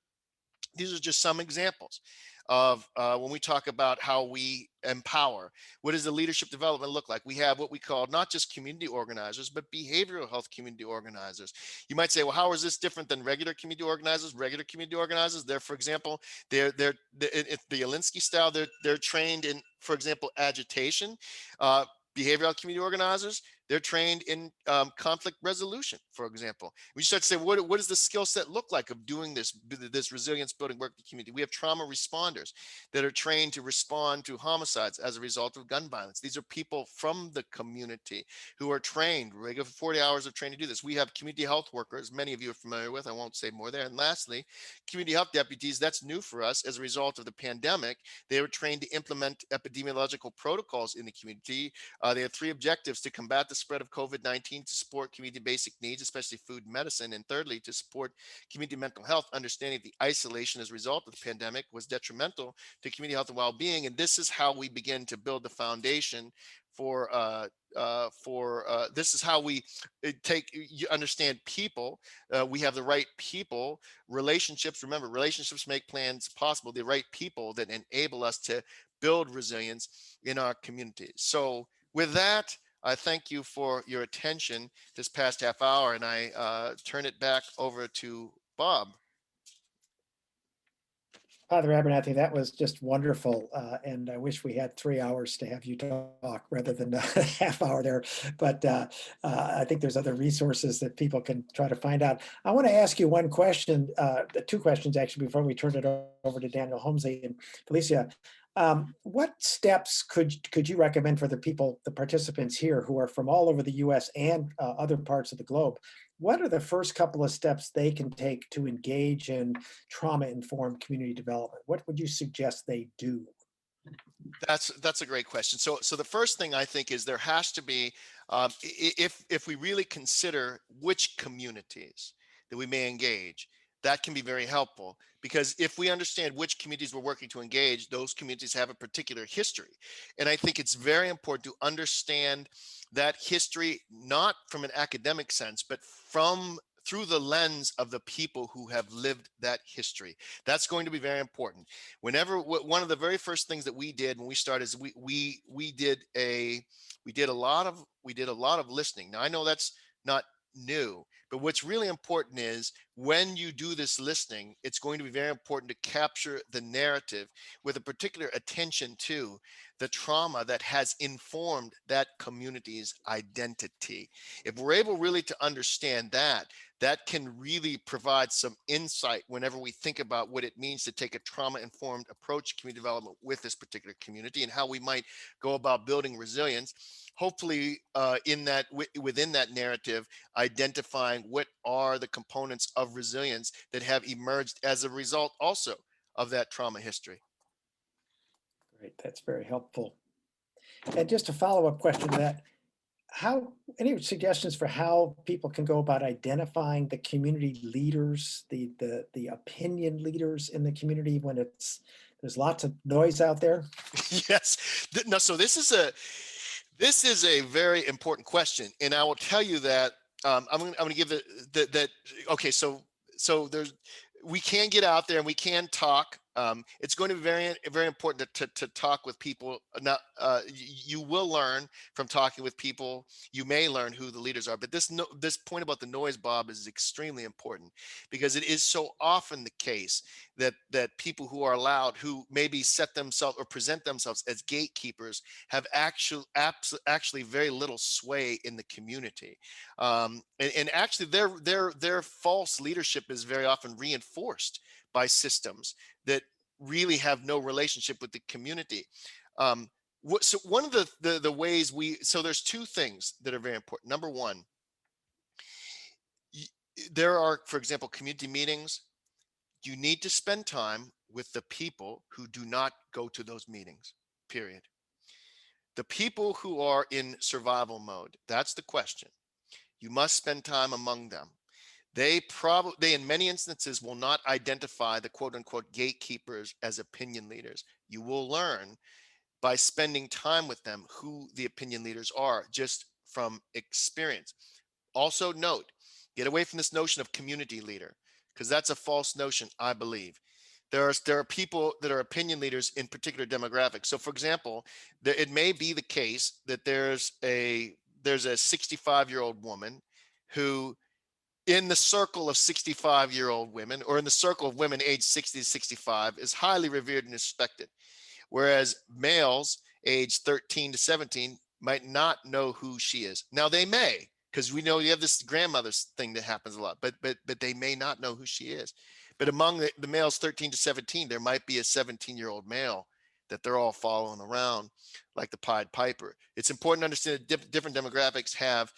These are just some examples of when we talk about how we empower. What does the leadership development look like? We have what we call not just community organizers, but behavioral health community organizers. You might say, well, how is this different than regular community organizers? Regular community organizers, they're, for example, it's the Alinsky style. They're trained in, for example, agitation. Behavioral health community organizers, they're trained in conflict resolution, for example. We start to say, what does the skill set look like of doing this resilience building work in the community? We have trauma responders that are trained to respond to homicides as a result of gun violence. These are people from the community who are trained, regular 40 hours of training to do this. We have community health workers, many of you are familiar with, I won't say more there. And lastly, community health deputies, that's new for us as a result of the pandemic. They were trained to implement epidemiological protocols in the community. They have 3 objectives: to combat the spread of COVID-19, to support community basic needs, especially food and medicine, and thirdly, to support community mental health, understanding the isolation as a result of the pandemic was detrimental to community health and well-being. And this is how we begin to build the foundation for this is how we you understand people. We have the right people, relationships. Remember, relationships make plans possible. The right people that enable us to build resilience in our communities. So with that, I thank you for your attention this past half hour, and I turn it back over to Bob. Father Abernathy, that was just wonderful. And I wish we had 3 hours to have you talk rather than a half hour there. But I think there's other resources that people can try to find out. I want to ask you one question, 2 questions actually, before we turn it over to Daniel Holmesy and Felicia. What steps could you recommend for the people, the participants here who are from all over the US and other parts of the globe? What are the first couple of steps they can take to engage in trauma-informed community development? What would you suggest they do? That's a great question. So the first thing I think is there has to be, if we really consider which communities that we may engage, that can be very helpful, because if we understand which communities we're working to engage, those communities have a particular history. And I think it's very important to understand that history, not from an academic sense, but through the lens of the people who have lived that history. That's going to be very important. One of the very first things that we did when we started is we did a lot of listening. Now I know that's not new, but what's really important is when you do this listening, it's going to be very important to capture the narrative with a particular attention to the trauma that has informed that community's identity. If we're able really to understand that, that can really provide some insight whenever we think about what it means to take a trauma-informed approach to community development with this particular community and how we might go about building resilience. Hopefully, within that narrative, identifying what are the components of resilience that have emerged as a result also of that trauma history. Great, that's very helpful. And just a follow-up question to that, any suggestions for how people can go about identifying the community leaders, the opinion leaders in the community when there's lots of noise out there? Yes. No, so this is a very important question, and I will tell you that I'm going to give that. Okay, so we can get out there and we can talk. It's going to be very important to talk with people. Now, you will learn from talking with people. You may learn who the leaders are, but this point about the noise, Bob, is extremely important, because it is so often the case that people who are loud, who maybe set themselves or present themselves as gatekeepers, have actually very little sway in the community, and actually their false leadership is very often reinforced by systems that really have no relationship with the community. So one of the ways so there's two things that are very important. Number one, there are, for example, community meetings. You need to spend time with the people who do not go to those meetings, period. The people who are in survival mode, that's the question. You must spend time among them. They in many instances will not identify the quote unquote gatekeepers as opinion leaders. You will learn by spending time with them who the opinion leaders are, just from experience. Also note, get away from this notion of community leader, because that's a false notion, I believe. There are people that are opinion leaders in particular demographics. So for example, it may be the case that there's a 65-year-old woman who, in the circle of 65-year-old women, or in the circle of women aged 60 to 65, is highly revered and respected. Whereas males aged 13 to 17 might not know who she is. Now they may, because we know you have this grandmother's thing that happens a lot, but they may not know who she is. But among the males 13 to 17, there might be a 17-year-old male that they're all following around like the Pied Piper. It's important to understand that different demographics have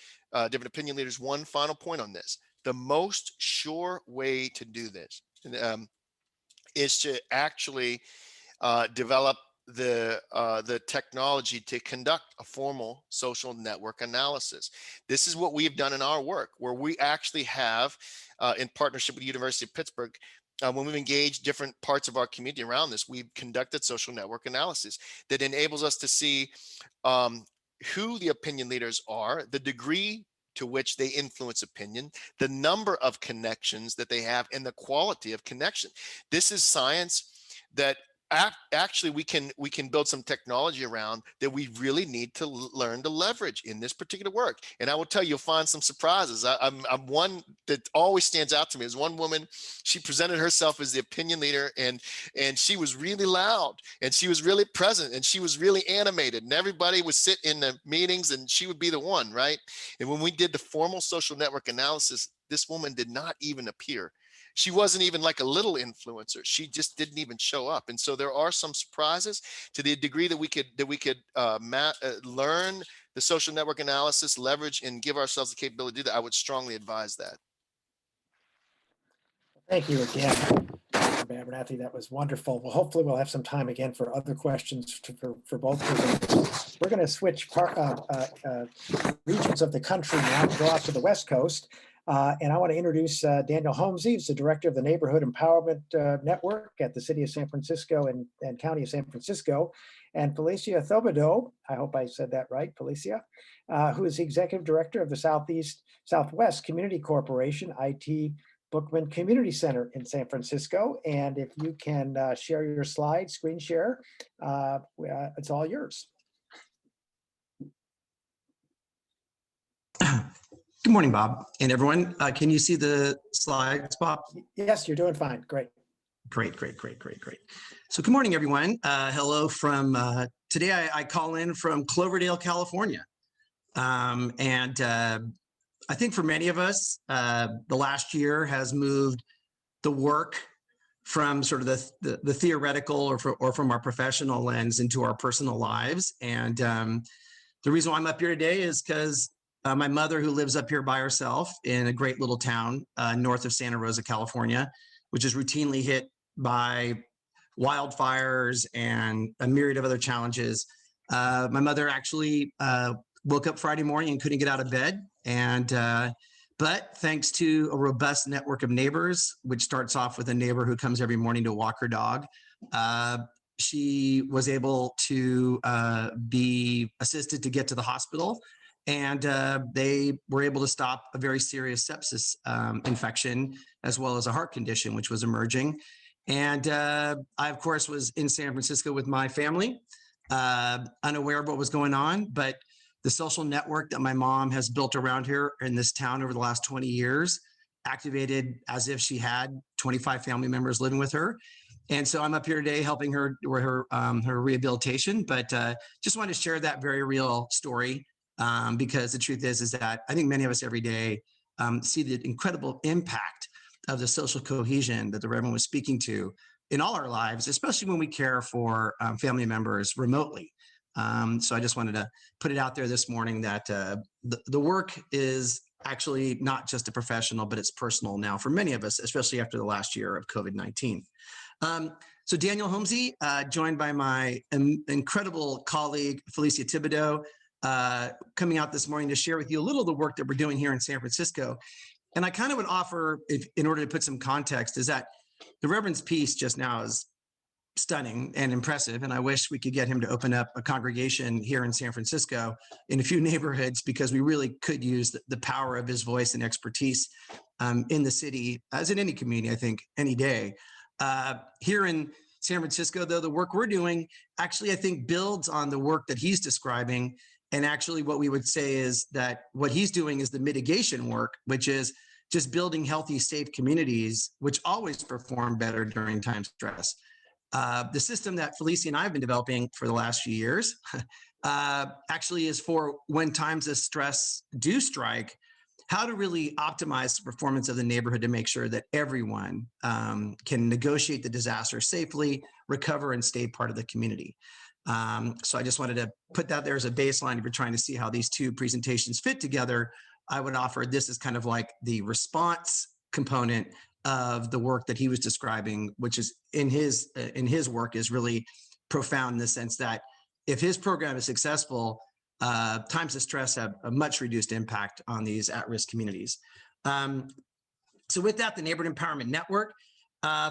different opinion leaders. One final point on this: the most sure way to do this is to actually develop the technology to conduct a formal social network analysis. This is what we've done in our work, where we actually have, in partnership with the University of Pittsburgh, when we've engaged different parts of our community around this, we've conducted social network analysis that enables us to see who the opinion leaders are, the degree to which they influence opinion, the number of connections that they have, and the quality of connection. This is science that actually we can build some technology around that we really need to learn to leverage in this particular work. And I will tell you, you'll find some surprises. I'm one that always stands out to me is one woman. She presented herself as the opinion leader, and she was really loud, and she was really present, and she was really animated, and everybody would sit in the meetings and she would be the one, right? And when we did the formal social network analysis, this woman did not even appear. She wasn't even like a little influencer. She just didn't even show up. And so there are some surprises. To the degree that we could learn the social network analysis, leverage, and give ourselves the capability to do that, I would strongly advise that. Thank you again, Dr. Abernathy. That was wonderful. Well, hopefully we'll have some time again for other questions for both presenters. We're going to switch regions of the country now, go out to the West Coast. And I want to introduce Daniel Holmesy, who's the director of the Neighborhood Empowerment Network at the City of San Francisco and County of San Francisco, and Felicia Thobodeau, I hope I said that right, Felicia, who is the executive director of the Southwest Community Corporation IT Bookman Community Center in San Francisco. And if you can share your slide, screen share, it's all yours. Good morning, Bob and everyone. Can you see the slides, Bob? Yes, you're doing fine. Great. Great. So good morning, everyone. Hello from, today I call in from Cloverdale, California. And I think for many of us, the last year has moved the work from sort of the theoretical or from our professional lens into our personal lives. And the reason why I'm up here today is because my mother, who lives up here by herself in a great little town north of Santa Rosa, California, which is routinely hit by wildfires and a myriad of other challenges. My mother actually woke up Friday morning and couldn't get out of bed. But thanks to a robust network of neighbors, which starts off with a neighbor who comes every morning to walk her dog, she was able to be assisted to get to the hospital. And they were able to stop a very serious sepsis infection, as well as a heart condition, which was emerging. And I, of course, was in San Francisco with my family, unaware of what was going on. But the social network that my mom has built around here in this town over the last 20 years activated as if she had 25 family members living with her. And so I'm up here today helping her with her rehabilitation. But just wanted to share that very real story. Because the truth is that I think many of us every day see the incredible impact of the social cohesion that the Reverend was speaking to in all our lives, especially when we care for family members remotely. So I just wanted to put it out there this morning that the work is actually not just a professional, but it's personal now for many of us, especially after the last year of COVID-19. So Daniel Holmesy, joined by my incredible colleague, Felicia Thibodeau, coming out this morning to share with you a little of the work that we're doing here in San Francisco. And I kind of would offer, in order to put some context, is that the Reverend's piece just now is stunning and impressive. And I wish we could get him to open up a congregation here in San Francisco in a few neighborhoods, because we really could use the power of his voice and expertise in the city, as in any community, I think, any day. Here in San Francisco, though, the work we're doing actually, I think, builds on the work that he's describing. And actually what we would say is that what he's doing is the mitigation work, which is just building healthy, safe communities, which always perform better during times of stress. The system that Felicia and I have been developing for the last few years actually is for when times of stress do strike, how to really optimize the performance of the neighborhood to make sure that everyone can negotiate the disaster safely, recover, and stay part of the community. So I just wanted to put that there as a baseline. If you're trying to see how these two presentations fit together, I would offer this is kind of like the response component of the work that he was describing, which is in his work is really profound in the sense that if his program is successful, times of stress have a much reduced impact on these at-risk communities. So with that, the Neighborhood Empowerment Network,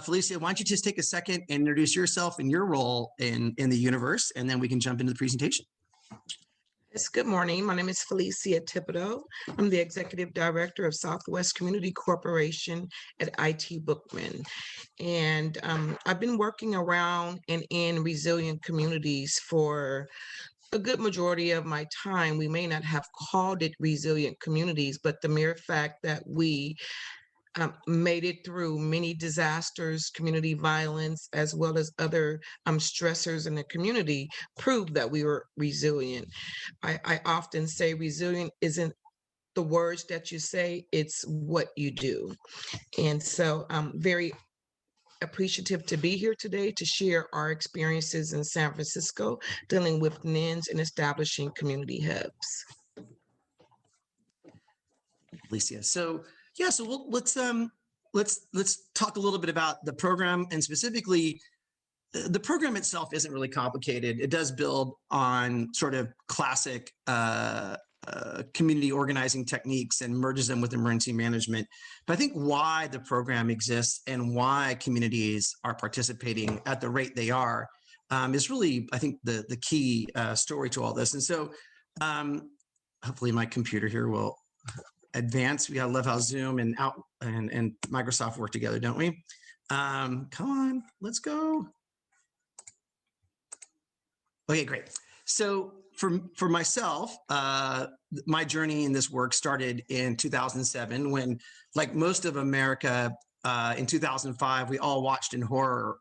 Felicia, why don't you just take a second and introduce yourself and your role in the universe, and then we can jump into the presentation. Yes, good morning. My name is Felicia Thibodeau. I'm the Executive Director of Southwest Community Corporation at IT Bookman. And I've been working around and in resilient communities for a good majority of my time. We may not have called it resilient communities, but the mere fact that we made it through many disasters, community violence, as well as other stressors in the community, proved that we were resilient. I often say resilient isn't the words that you say, it's what you do. And so I'm very appreciative to be here today to share our experiences in San Francisco dealing with NINs and establishing community hubs. Alicia. So yeah, so let's talk a little bit about the program, and specifically, the program itself isn't really complicated. It does build on sort of classic community organizing techniques and merges them with emergency management. But I think why the program exists and why communities are participating at the rate they are is really, I think, the key story to all this. And so hopefully my computer here will advance. We love how Zoom and Microsoft work together, don't we? Come on, let's go. Okay, great. So for myself, my journey in this work started in 2007 when, like most of America, in 2005, we all watched in horror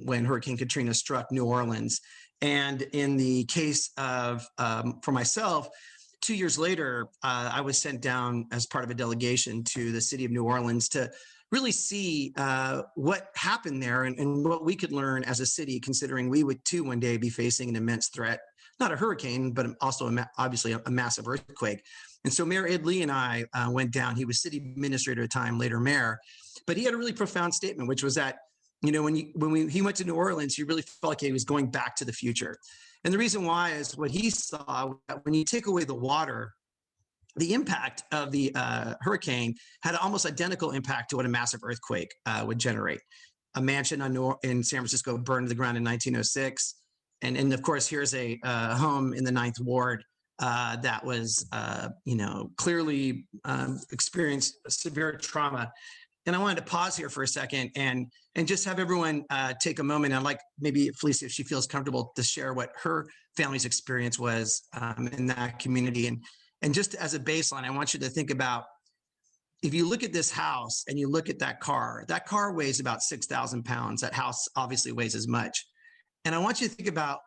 when Hurricane Katrina struck New Orleans. And in the case of, for myself, 2 years later, I was sent down as part of a delegation to the city of New Orleans to really see what happened there and what we could learn as a city, considering we would too one day be facing an immense threat, not a hurricane, but also obviously a massive earthquake. And so Mayor Ed Lee and I went down. He was city administrator at the time, later mayor, but he had a really profound statement, which was that, you know, when he went to New Orleans, he really felt like he was going back to the future. And the reason why is what he saw, when you take away the water, the impact of the hurricane had an almost identical impact to what a massive earthquake would generate. A mansion in San Francisco burned to the ground in 1906. And of course, here's a home in the 9th Ward that was, clearly experienced severe trauma. And I wanted to pause here for a second and just have everyone take a moment. And like maybe Felicia, if she feels comfortable, to share what her family's experience was in that community. And just as a baseline, I want you to think about, if you look at this house and you look at that car weighs about 6,000 pounds. That house obviously weighs as much. And I want you to think about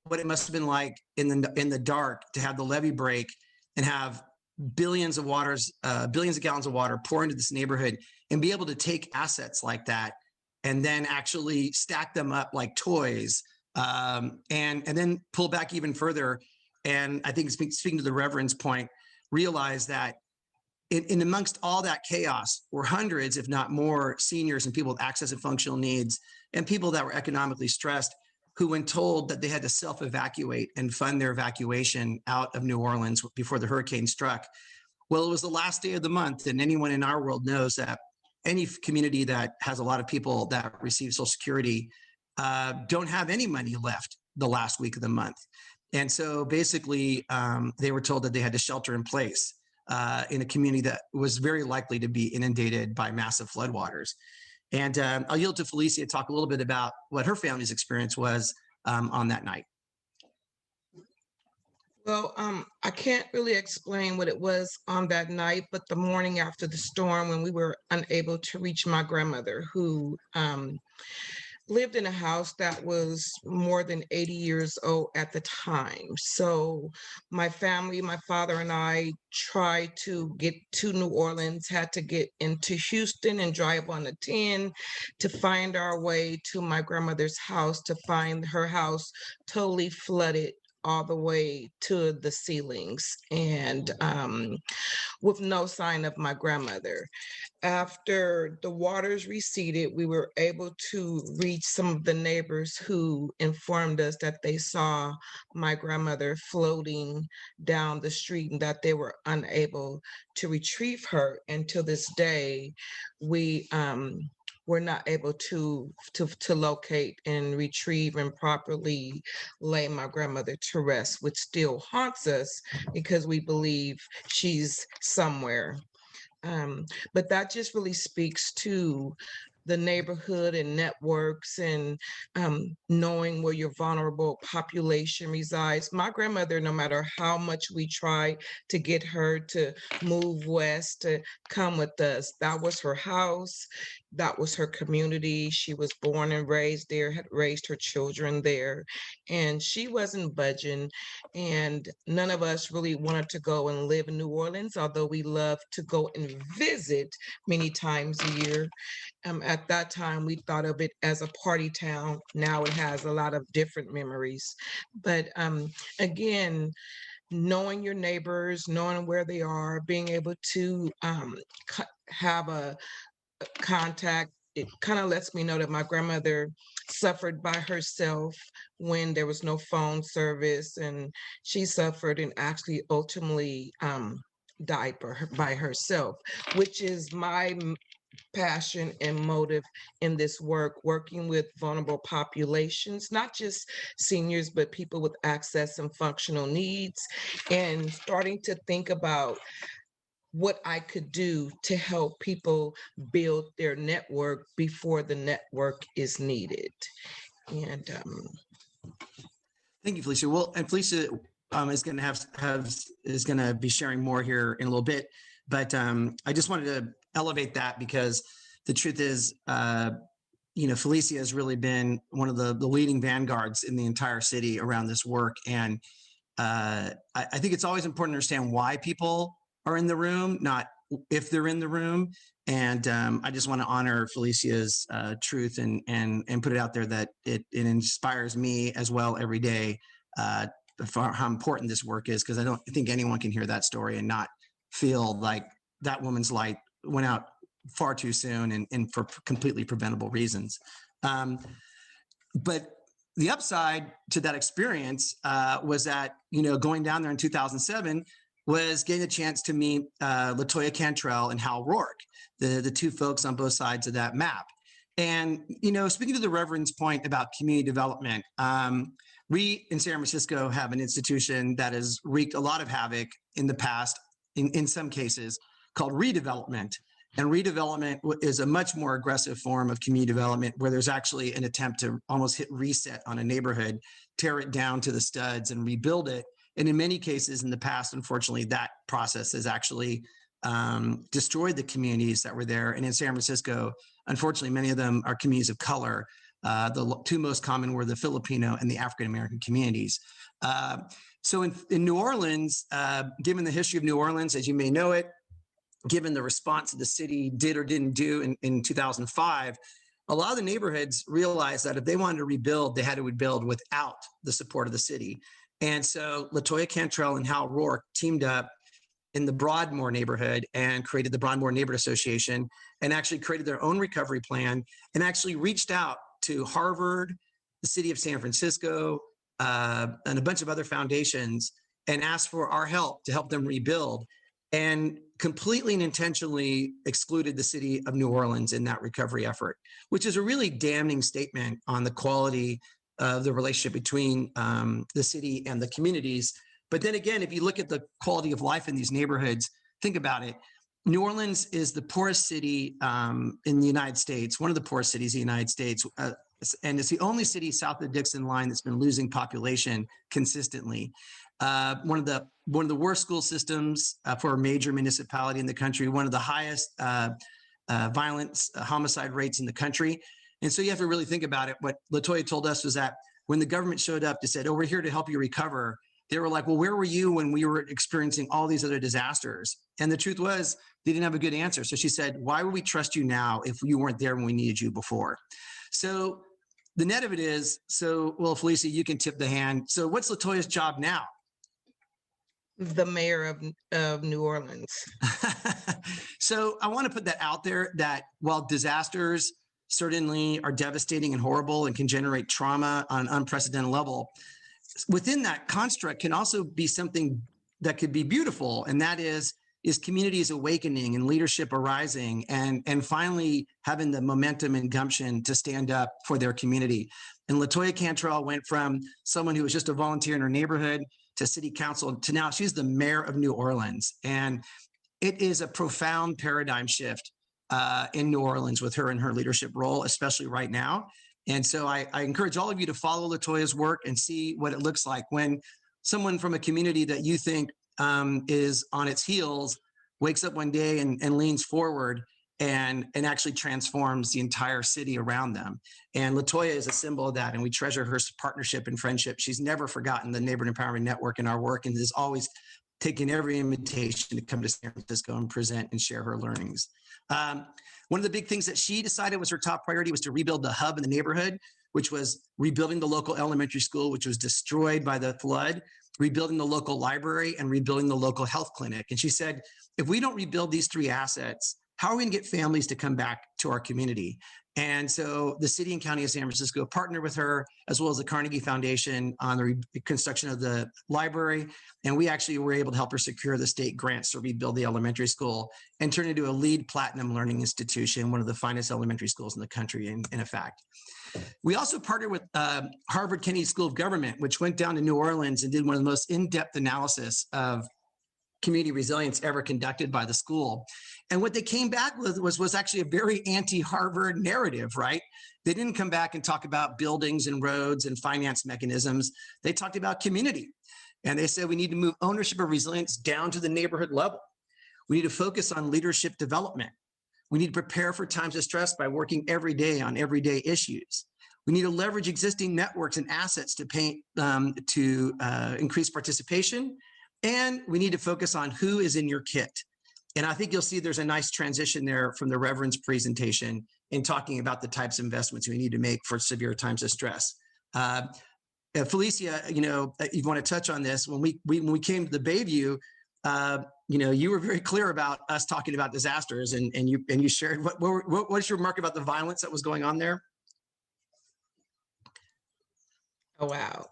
what it must have been like in the dark to have the levee break and have billions of gallons of water pour into this neighborhood and be able to take assets like that and then actually stack them up like toys, and then pull back even further. And I think speaking to the Reverend's point, realize that in amongst all that chaos were hundreds, if not more, seniors and people with access and functional needs and people that were economically stressed, who, when told that they had to self-evacuate and fund their evacuation out of New Orleans before the hurricane struck. Well, it was the last day of the month, and anyone in our world knows that any community that has a lot of people that receive Social Security don't have any money left the last week of the month. And so basically, they were told that they had to shelter in place in a community that was very likely to be inundated by massive floodwaters. And I'll yield to Felicia to talk a little bit about what her family's experience was on that night. Well, I can't really explain what it was on that night, but the morning after the storm, when we were unable to reach my grandmother, who lived in a house that was more than 80 years old at the time. So my family, my father and I tried to get to New Orleans, had to get into Houston and drive on the 10 to find our way to my grandmother's house, to find her house totally flooded all the way to the ceilings, and with no sign of my grandmother. After the waters receded, we were able to reach some of the neighbors who informed us that they saw my grandmother floating down the street and that they were unable to retrieve her. And to this day, we were not able to locate and retrieve and properly lay my grandmother to rest, which still haunts us because we believe she's somewhere. But that just really speaks to the neighborhood and networks and knowing where your vulnerable population resides. My grandmother, no matter how much we tried to get her to move west, to come with us, that was her house, that was her community. She was born and raised there, had raised her children there, and she wasn't budging. And none of us really wanted to go and live in New Orleans, although we love to go and visit many times a year. At that time, we thought of it as a party town. Now it has a lot of different memories. But again, knowing your neighbors, knowing where they are, being able to have a contact, it kind of lets me know that my grandmother suffered by herself when there was no phone service, and she suffered and actually ultimately died by herself, which is my passion and motive in this work, working with vulnerable populations, not just seniors, but people with access and functional needs, and starting to think about what I could do to help people build their network before the network is needed. And Thank you, Felicia. Well, and Felicia is going to is going to be sharing more here in a little bit, but I just wanted to elevate that because the truth is, Felicia has really been one of the leading vanguards in the entire city around this work, and I think it's always important to understand why people are in the room, not if they're in the room. And I just want to honor Felicia's truth and put it out there that it inspires me as well every day for how important this work is, because I don't think anyone can hear that story and not feel like that woman's light went out far too soon and for completely preventable reasons. But the upside to that experience was that, going down there in 2007 was getting a chance to meet LaToya Cantrell and Hal Rourke, the two folks on both sides of that map. And, speaking to the Reverend's point about community development, we in San Francisco have an institution that has wreaked a lot of havoc in the past, in some cases, called redevelopment. And redevelopment is a much more aggressive form of community development where there's actually an attempt to almost hit reset on a neighborhood, tear it down to the studs and rebuild it. And in many cases in the past, unfortunately, that process has actually destroyed the communities that were there. And in San Francisco, unfortunately, many of them are communities of color. The two most common were the Filipino and the African-American communities. So in New Orleans, given the history of New Orleans, as you may know it, given the response that the city did or didn't do in 2005, a lot of the neighborhoods realized that if they wanted to rebuild, they had to rebuild without the support of the city. And so LaToya Cantrell and Hal Rourke teamed up in the Broadmoor neighborhood and created the Broadmoor Neighborhood Association and actually created their own recovery plan and actually reached out to Harvard, the city of San Francisco, and a bunch of other foundations and asked for our help to help them rebuild, and completely and intentionally excluded the city of New Orleans in that recovery effort, which is a really damning statement on the quality of the relationship between the city and the communities. But then again, if you look at the quality of life in these neighborhoods, think about it. New Orleans is the poorest city in the United States, one of the poorest cities in the United States. And it's the only city south of the Dixon line that's been losing population consistently. One of the worst school systems for a major municipality in the country, one of the highest violence, homicide rates in the country. And so you have to really think about it. What LaToya told us was that when the government showed up, they said, "Oh, we're here to help you recover." They were like, "Well, where were you when we were experiencing all these other disasters?" And the truth was, they didn't have a good answer. So she said, "Why would we trust you now if you weren't there when we needed you before?" So the net of it is, well, Felicia, you can tip the hand. So what's LaToya's job now? The mayor of New Orleans. So I want to put that out there, that while disasters certainly are devastating and horrible and can generate trauma on an unprecedented level, within that construct can also be something that could be beautiful. And that is communities awakening and leadership arising and finally having the momentum and gumption to stand up for their community. And LaToya Cantrell went from someone who was just a volunteer in her neighborhood to city council to now she's the mayor of New Orleans. And it is a profound paradigm shift in New Orleans with her and her leadership role, especially right now. And so I encourage all of you to follow LaToya's work and see what it looks like when someone from a community that you think is on its heels wakes up one day and leans forward and actually transforms the entire city around them. And LaToya is a symbol of that, and we treasure her partnership and friendship. She's never forgotten the Neighborhood Empowerment Network and our work, and has always taken every invitation to come to San Francisco and present and share her learnings. One of the big things that she decided was her top priority was to rebuild the hub in the neighborhood, which was rebuilding the local elementary school, which was destroyed by the flood, rebuilding the local library, and rebuilding the local health clinic. And she said, if we don't rebuild these three assets, how are we going to get families to come back to our community? And so the city and county of San Francisco partnered with her, as well as the Carnegie Foundation, on the construction of the library. And we actually were able to help her secure the state grants to rebuild the elementary school and turn it into a LEED Platinum learning institution, one of the finest elementary schools in the country, in effect. We also partnered with Harvard Kennedy School of Government, which went down to New Orleans and did one of the most in-depth analysis of community resilience ever conducted by the school. And what they came back with was actually a very anti-Harvard narrative, right? They didn't come back and talk about buildings and roads and finance mechanisms. They talked about community. And they said we need to move ownership of resilience down to the neighborhood level. We need to focus on leadership development. We need to prepare for times of stress by working every day on everyday issues. We need to leverage existing networks and assets to increase participation. And we need to focus on who is in your kit. And I think you'll see there's a nice transition there from the Reverend's presentation in talking about the types of investments we need to make for severe times of stress. Felicia, you want to touch on this. When we came to the Bayview, you were very clear about us talking about disasters, and you shared what's your remark about the violence that was going on there? Oh, wow.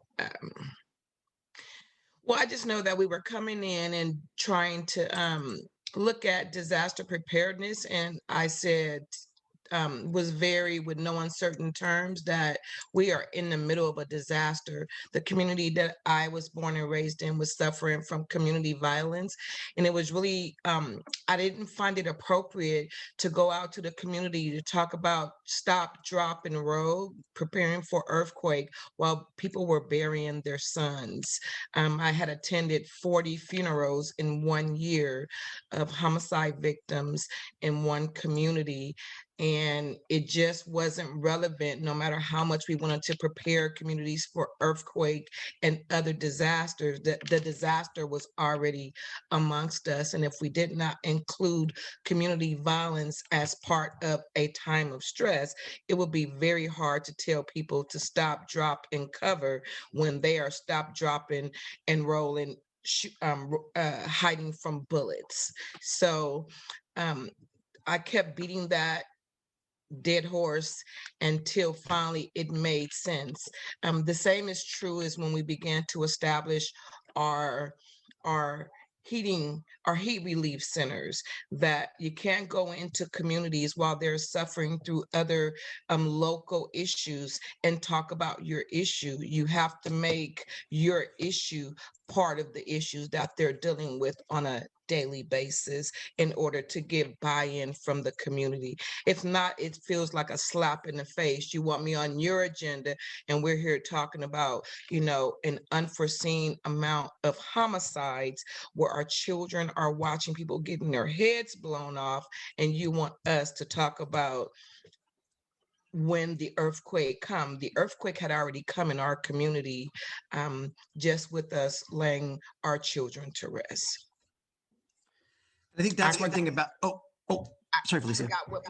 Well, I just know that we were coming in and trying to look at disaster preparedness, and I said, was very with no uncertain terms that we are in the middle of a disaster. The community that I was born and raised in was suffering from community violence. And it was really, I didn't find it appropriate to go out to the community to talk about stop, drop, and roll, preparing for earthquake while people were burying their sons. I had attended 40 funerals in 1 year of homicide victims in one community. and it just wasn't relevant no matter how much we wanted to prepare communities for earthquake and other disasters. The disaster was already amongst us, and if we did not include community violence as part of a time of stress, it would be very hard to tell people to stop, drop, and cover when they are stop, dropping, and rolling, hiding from bullets. So I kept beating that dead horse until finally it made sense. The same is true as when we began to establish our our our heat relief centers, that you can't go into communities while they're suffering through other local issues and talk about your issue. You have to make your issue part of the issues that they're dealing with on a daily basis in order to get buy-in from the community. If not, it feels like a slap in the face. You want me on your agenda, and we're here talking about, an unforeseen amount of homicides where our children are watching people getting their heads blown off, and you want us to talk about when the earthquake come. The earthquake had already come in our community, just with us laying our children to rest. I think that's one thing about, sorry, I Felicia. forgot what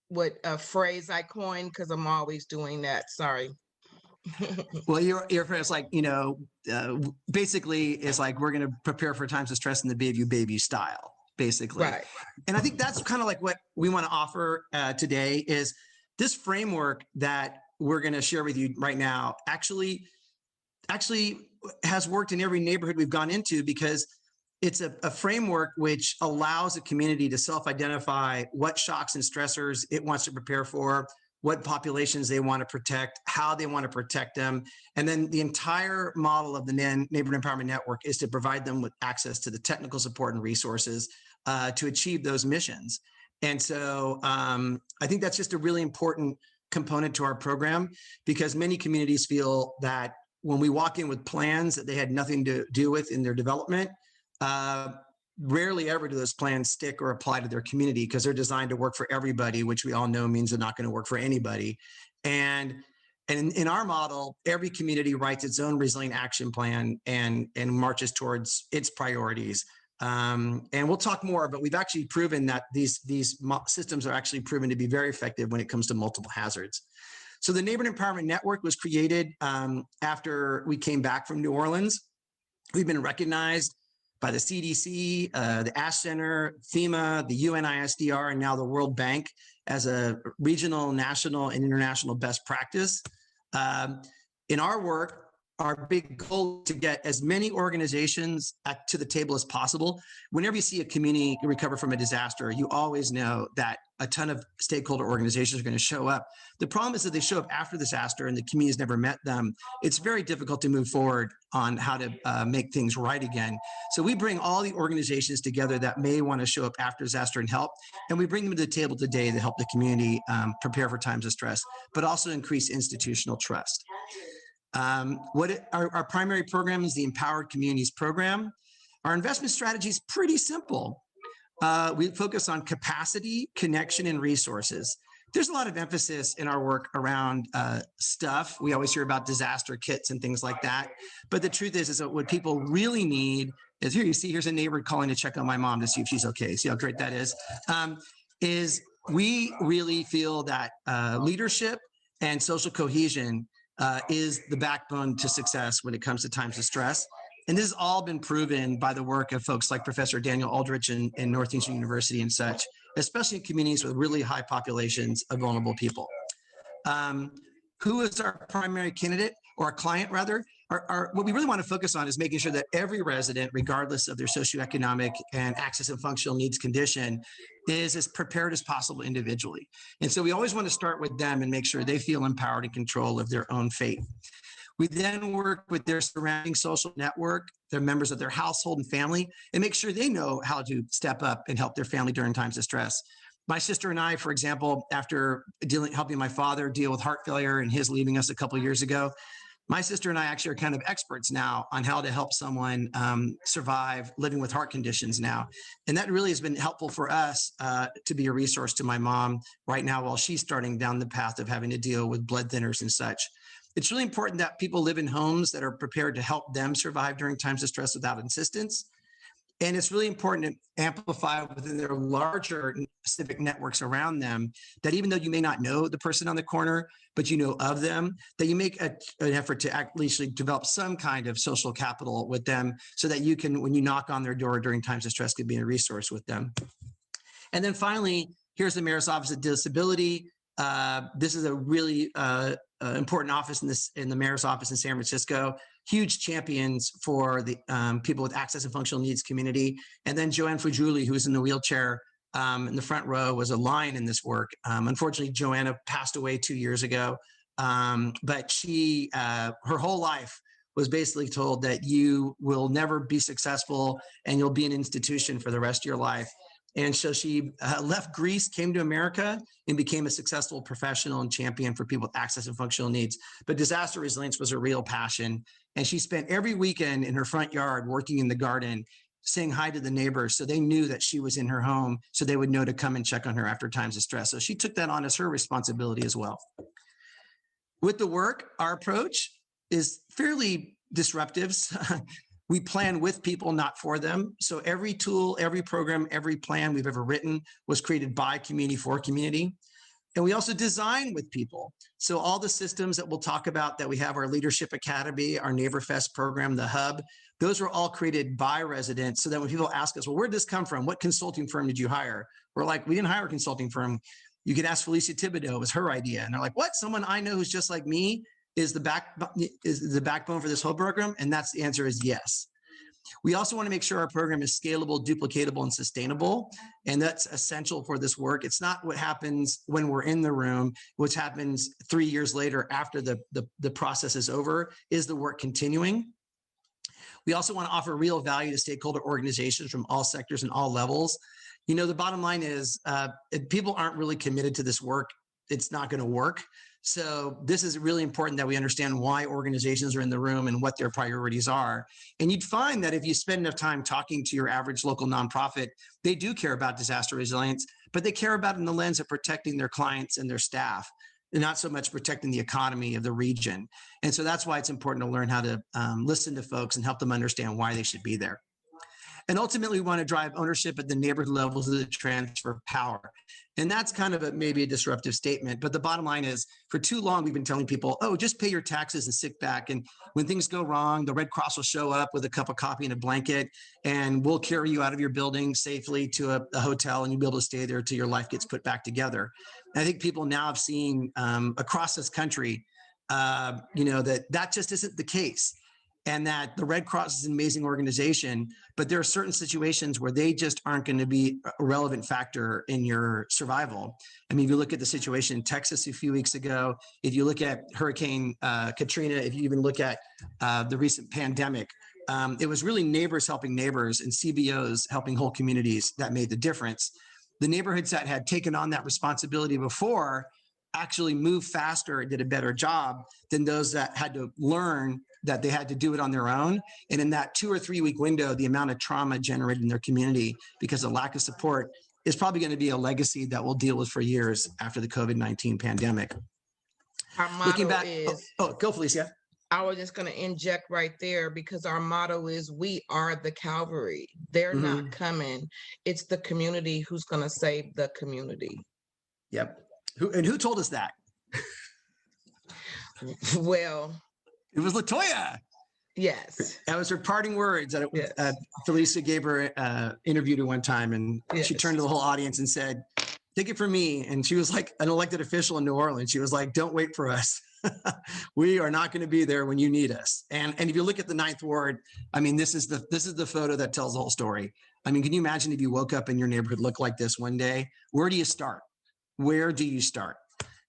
my phrase I coined, because I'm always doing that. Sorry. Well, your phrase, like, basically is like, we're going to prepare for times of stress in the baby style, basically. Right. And I think that's kind of like what we want to offer today is this framework that we're going to share with you right now actually has worked in every neighborhood we've gone into, because it's a framework which allows a community to self-identify what shocks and stressors it wants to prepare for, what populations they want to protect, how they want to protect them. And then the entire model of the Neighborhood Empowerment Network is to provide them with access to the technical support and resources to achieve those missions. And so I think that's just a really important component to our program, because many communities feel that when we walk in with plans that they had nothing to do with in their development, rarely ever do those plans stick or apply to their community, because they're designed to work for everybody, which we all know means they're not going to work for anybody. And in our model, every community writes its own resilient action plan and marches towards its priorities. And we'll talk more, but we've actually proven that these systems are actually proven to be very effective when it comes to multiple hazards. So the Neighborhood Empowerment Network was created after we came back from New Orleans. We've been recognized by the CDC, the Ash Center, FEMA, the UNISDR, and now the World Bank as a regional, national, and international best practice. In our work, our big goal is to get as many organizations to the table as possible. Whenever you see a community recover from a disaster, you always know that a ton of stakeholder organizations are going to show up. The problem is that they show up after the disaster and the community has never met them. It's very difficult to move forward on how to make things right again. So we bring all the organizations together that may want to show up after disaster and help, and we bring them to the table today to help the community prepare for times of stress, but also increase institutional trust. Our primary program is the Empowered Communities Program. Our investment strategy is pretty simple. We focus on capacity, connection, and resources. There's a lot of emphasis in our work around stuff. We always hear about disaster kits and things like that. But the truth is that what people really need is, here's a neighbor calling to check on my mom to see if she's okay. See how great that is? We really feel that leadership and social cohesion is the backbone to success when it comes to times of stress. And this has all been proven by the work of folks like Professor Daniel Aldrich in Northeastern University and such, especially in communities with really high populations of vulnerable people. Who is our primary candidate, or our client rather? What we really want to focus on is making sure that every resident, regardless of their socioeconomic and access and functional needs condition, is as prepared as possible individually. And so we always want to start with them and make sure they feel empowered and control of their own fate. We then work with their surrounding social network, their members of their household and family, and make sure they know how to step up and help their family during times of stress. My sister and I, for example, after helping my father deal with heart failure and his leaving us a couple of years ago, My sister and I actually are kind of experts now on how to help someone survive living with heart conditions now. And that really has been helpful for us to be a resource to my mom right now while she's starting down the path of having to deal with blood thinners and such. It's really important that people live in homes that are prepared to help them survive during times of stress without insistence. And it's really important to amplify within their larger civic networks around them that even though you may not know the person on the corner, but you know of them, that you make an effort to actually develop some kind of social capital with them so that you can, when you knock on their door during times of stress, could be a resource with them. And then finally, here's the Mayor's Office of Disability. This is a really important office in the Mayor's Office in San Francisco. Huge champions for the people with access and functional needs community. And then Joanne Fujuli, who's in the wheelchair in the front row, was a lion in this work. Unfortunately, Joanna passed away 2 years ago, but she, her whole life was basically told that you will never be successful and you'll be an institution for the rest of your life. And so she left Greece, came to America, and became a successful professional and champion for people with access and functional needs. But disaster resilience was her real passion. And she spent every weekend in her front yard working in the garden, saying hi to the neighbors so they knew that she was in her home, so they would know to come and check on her after times of stress. So she took that on as her responsibility as well. With the work, our approach is fairly disruptive. We plan with people, not for them. So every tool, every program, every plan we've ever written was created by community for community. And we also design with people. So all the systems that we'll talk about that we have, our Leadership Academy, our NeighborFest program, the Hub, those were all created by residents so that when people ask us, well, where did this come from? What consulting firm did you hire? We're like, we didn't hire a consulting firm. You could ask Felicia Thibodeau, it was her idea. And they're like, what? Someone I know who's just like me is the backbone for this whole program? And that's the answer is yes. We also want to make sure our program is scalable, duplicatable, and sustainable. And that's essential for this work. It's not what happens when we're in the room, which happens 3 years later after the process is over, is the work continuing. We also want to offer real value to stakeholder organizations from all sectors and all levels. You know, the bottom line is if people aren't really committed to this work, it's not going to work. So this is really important that we understand why organizations are in the room and what their priorities are. And you'd find that if you spend enough time talking to your average local nonprofit, they do care about disaster resilience, but they care about it in the lens of protecting their clients and their staff, and not so much protecting the economy of the region. And so that's why it's important to learn how to listen to folks and help them understand why they should be there. And ultimately, we want to drive ownership at the neighborhood levels of the transfer of power. And that's kind of maybe a disruptive statement. But the bottom line is, for too long, we've been telling people, oh, just pay your taxes and sit back. And when things go wrong, the Red Cross will show up with a cup of coffee and a blanket, and we'll carry you out of your building safely to a hotel, and you'll be able to stay there until your life gets put back together. And I think people now have seen across this country, that just isn't the case. And that the Red Cross is an amazing organization, but there are certain situations where they just aren't going to be a relevant factor in your survival. I mean, if you look at the situation in Texas a few weeks ago, if you look at Hurricane Katrina, if you even look at the recent pandemic, it was really neighbors helping neighbors and CBOs helping whole communities that made the difference. The neighborhoods that had taken on that responsibility before actually moved faster and did a better job than those that had to learn that they had to do it on their own. And in that 2 or 3 week window, the amount of trauma generated in their community because of lack of support is probably going to be a legacy that we'll deal with for years after the COVID-19 pandemic. Our motto Looking back, is, go Felicia. I was just going to inject right there because our motto is, we are the Calvary. They're not coming. It's the community who's going to save the community. Yep. Who told us that? Well, it was Latoya. Yes. That was her parting words. Yes. Felicia gave her interview to one time, and Yes. she turned to the whole audience and said, take it from me. And she was like an elected official in New Orleans. She was like, don't wait for us. We are not going to be there when you need us. And if you look at the Ninth Ward, I mean, this is the photo that tells the whole story. I mean, can you imagine if you woke up and your neighborhood looked like this one day? Where do you start? Where do you start?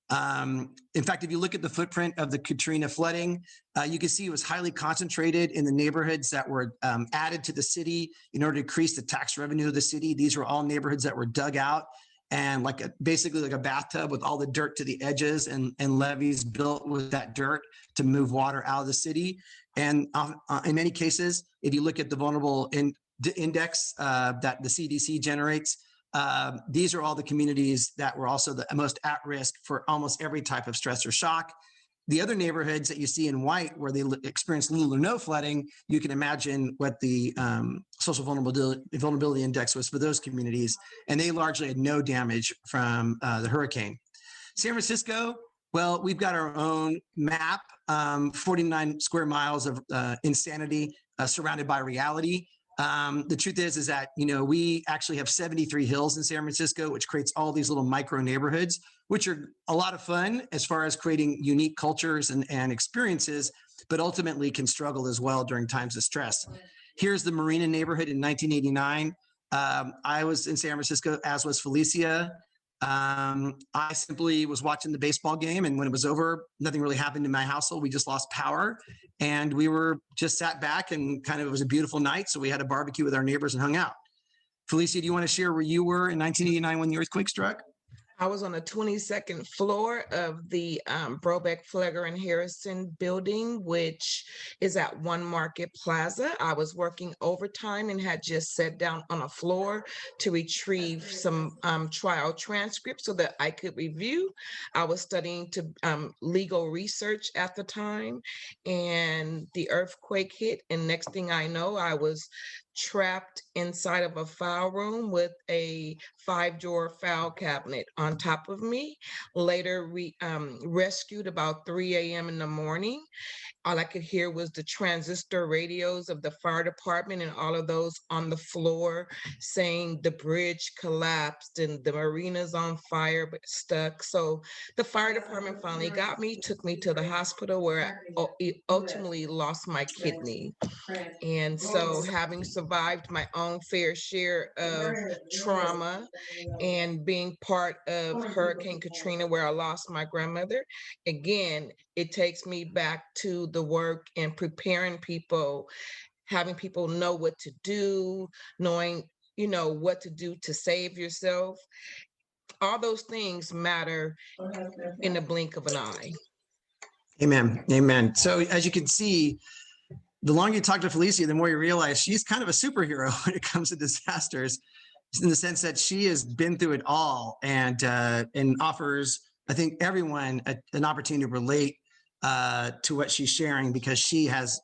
In fact, if you look at the footprint of the Katrina flooding, you can see it was highly concentrated in the neighborhoods that were added to the city in order to increase the tax revenue of the city. These were all neighborhoods that were dug out and basically like a bathtub with all the dirt to the edges, and levees built with that dirt to move water out of the city. And in many cases, if you look at the vulnerable index that the CDC generates, these are all the communities that were also the most at risk for almost every type of stress or shock. The other neighborhoods that you see in white, where they experience little or no flooding, you can imagine what the social vulnerability index was for those communities, and they largely had no damage from the hurricane. San Francisco, well, we've got our own map, 49 square miles of insanity surrounded by reality. The truth is that, we actually have 73 hills in San Francisco, which creates all these little micro neighborhoods, which are a lot of fun as far as creating unique cultures and experiences, but ultimately can struggle as well during times of stress. Here's the Marina neighborhood in 1989. I was in San Francisco, as was Felicia. I simply was watching the baseball game, and when it was over, nothing really happened in my household. We just lost power, and we were just sat back, and it was a beautiful night. So we had a barbecue with our neighbors and hung out. Felicia, do you want to share where you were in 1989 when the earthquake struck? I was on the 22nd floor of the Brobeck, Flegger, and Harrison building, which is at One Market Plaza. I was working overtime and had just sat down on a floor to retrieve some trial transcripts so that I could review. I was studying legal research at the time, and the earthquake hit. And next thing I know, I was trapped inside of a file room with a 5-drawer file cabinet on top of me. Later, we rescued about 3 a.m. in the morning. All I could hear was the transistor radios of the fire department and all of those on the floor saying the bridge collapsed and the marina's on fire but stuck. So the fire department finally got me, took me to the hospital, where I ultimately lost my kidney. And so, having survived my own fair share of trauma and being part of Hurricane Katrina, where I lost my grandmother, again, it takes me back to the work and preparing people, having people know what to do, knowing, what to do to save yourself. All those things matter in the blink of an eye. Amen. Amen. So as you can see, the longer you talk to Felicia, the more you realize she's kind of a superhero when it comes to disasters, in the sense that she has been through it all, and offers, I think, everyone an opportunity to relate to what she's sharing, because she has,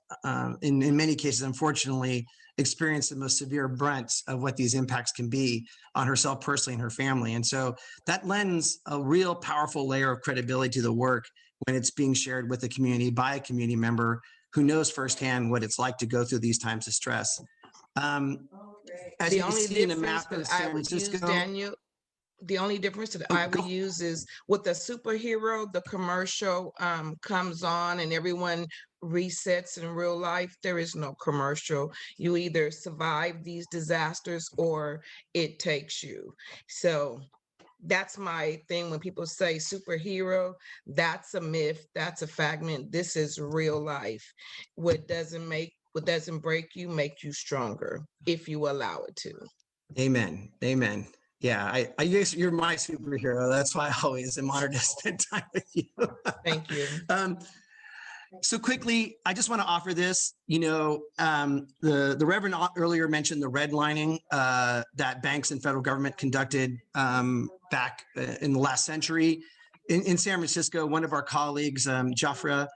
in many cases, unfortunately, experienced the most severe brunts of what these impacts can be on herself personally and her family. And so that lends a real powerful layer of credibility to the work when it's being shared with the community by a community member who knows firsthand what it's like to go through these times of stress. As The you can only see in the difference map of that I San would use, Francisco, Daniel, the only difference that I would use is with the superhero, the commercial comes on and everyone resets. In real life, there is no commercial. You either survive these disasters or it takes you. So that's my thing. When people say superhero, that's a myth, that's a fragment. This is real life. What doesn't break you, make you stronger if you allow it to. Amen. Amen. Yeah, I guess you're my superhero. That's why I always am honored to spend time with you. Thank you. So quickly, I just want to offer this. The Reverend earlier mentioned the redlining that banks and federal government conducted back in the last century. In San Francisco, one of our colleagues, Jafra,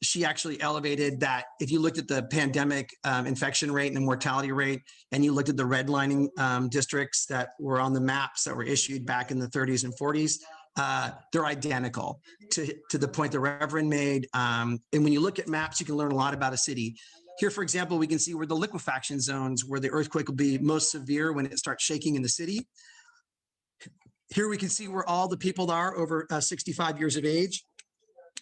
she actually elevated that. If you looked at the pandemic infection rate and the mortality rate, and you looked at the redlining districts that were on the maps that were issued back in the 30s and 40s, they're identical to the point the Reverend made. And when you look at maps, you can learn a lot about a city. Here, for example, we can see where the liquefaction zones, where the earthquake will be most severe when it starts shaking in the city. Here we can see where all the people are over 65 years of age.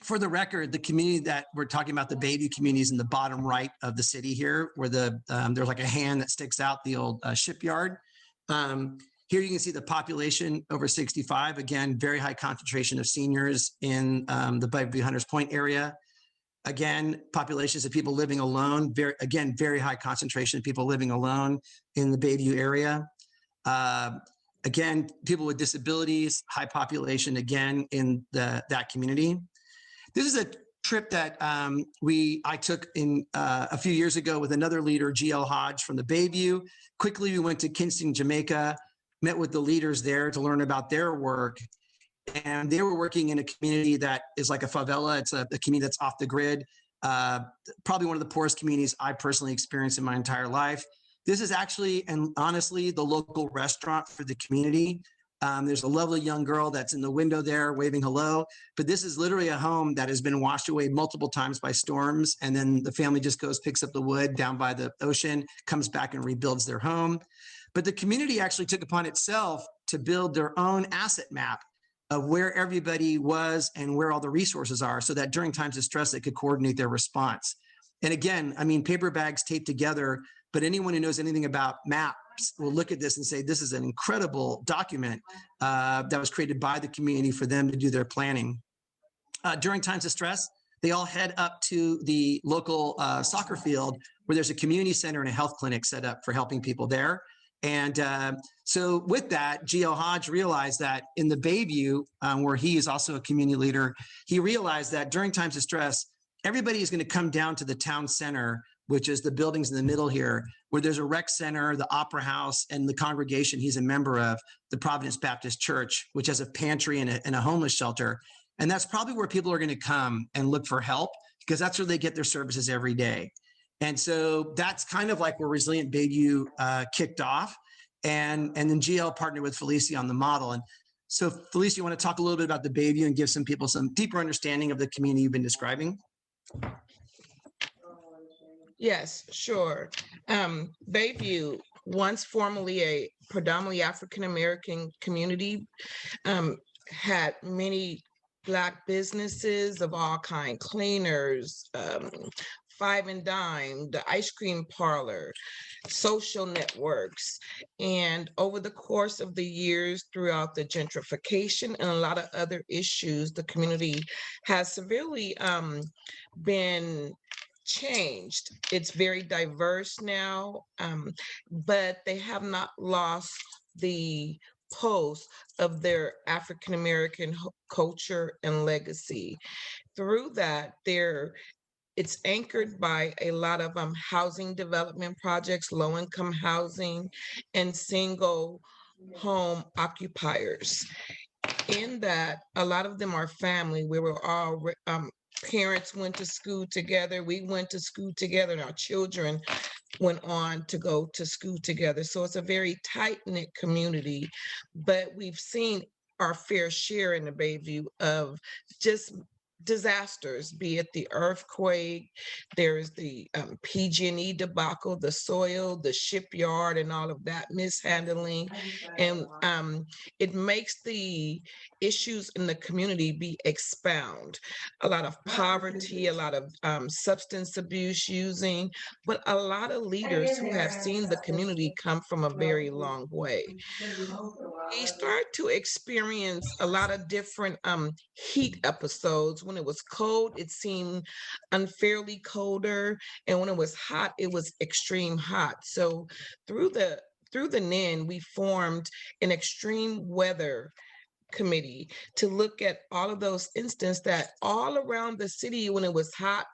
For the record, the community that we're talking about, the Bayview community, is in the bottom right of the city here, where there's like a hand that sticks out, the old shipyard. Here you can see the population over 65. Again, very high concentration of seniors in the Bayview Hunters Point area. Again, populations of people living alone. Very high concentration of people living alone in the Bayview area. Again, people with disabilities, high population, again, in that community. This is a trip that I took in a few years ago with another leader, GL Hodge from the Bayview. Quickly, we went to Kingston, Jamaica, met with the leaders there to learn about their work. And they were working in a community that is like a favela. It's a community that's off the grid, probably one of the poorest communities I personally experienced in my entire life. This is actually, and honestly, the local restaurant for the community. There's a lovely young girl that's in the window there waving hello, but this is literally a home that has been washed away multiple times by storms. And then the family just goes, picks up the wood down by the ocean, comes back and rebuilds their home. But the community actually took upon itself to build their own asset map of where everybody was and where all the resources are, so that during times of stress, they could coordinate their response. And again, I mean, paper bags taped together, but anyone who knows anything about maps will look at this and say, this is an incredible document that was created by the community for them to do their planning. During times of stress, they all head up to the local soccer field where there's a community center and a health clinic set up for helping people there. And so with that, GL Hodge realized that in the Bayview, where he is also a community leader, he realized that during times of stress, everybody is going to come down to the town center, which is the buildings in the middle here, where there's a rec center, the opera house, and the congregation he's a member of, the Providence Baptist Church, which has a pantry and a homeless shelter. And that's probably where people are going to come and look for help, because that's where they get their services every day. And so that's kind of like where Resilient Bayview kicked off. And then GL partnered with Felicia on the model. And so Felicia, you want to talk a little bit about the Bayview and give some people some deeper understanding of the community you've been describing? Yes, sure. Bayview, once formerly a predominantly African-American community, had many Black businesses of all kinds, cleaners, Five and Dime, the ice cream parlor, social networks. And over the course of the years, throughout the gentrification and a lot of other issues, the community has severely been changed. It's very diverse now, but they have not lost the pulse of their African-American culture and legacy. Through that, it's anchored by a lot of housing development projects, low-income housing, and single home occupiers. In that, a lot of them are family. We were all parents went to school together. We went to school together, and our children went on to go to school together. So it's a very tight-knit community, but we've seen our fair share in the Bayview of just disasters, be it the earthquake, there's the PG&E debacle, the soil, the shipyard, and all of that mishandling. And it makes the issues in the community be expound. A lot of poverty, a lot of substance abuse using, but a lot of leaders who have seen the community come from a very long way. We started to experience a lot of different heat episodes. When it was cold, it seemed unfairly colder, and when it was hot, it was extreme hot. So through the NIN, we formed an extreme weather committee to look at all of those instances that all around the city, when it was hot,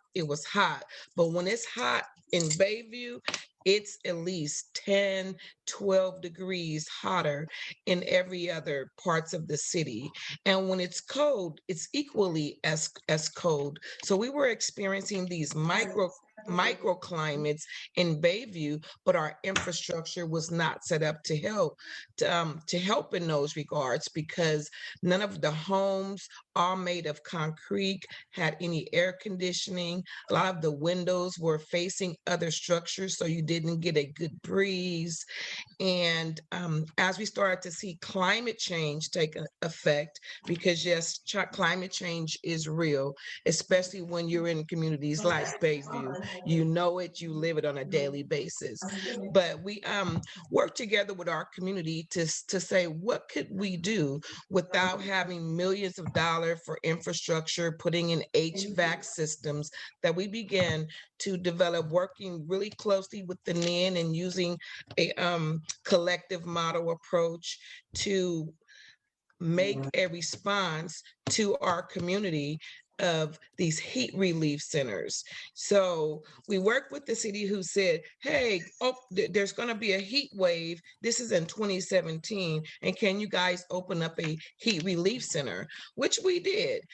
but when it's hot in Bayview, it's at least 10, 12 degrees hotter in every other parts of the city. And when it's cold, it's equally as cold. So we were experiencing these microclimates in Bayview, but our infrastructure was not set up to help in those regards, because none of the homes, all made of concrete, had any air conditioning. A lot of the windows were facing other structures, so you didn't get a good breeze. And as we started to see climate change take effect, because yes, climate change is real, especially when you're in communities like Bayview. You know it, you live it on a daily basis. But we work together with our community to say, what could we do without having millions of dollars for infrastructure, putting in HVAC systems, that we began to develop, working really closely with the NIN and using a collective model approach to make a response to our community of these heat relief centers. So we worked with the city, who said, hey, there's going to be a heat wave. This is in 2017. And can you guys open up a heat relief center? Which we did.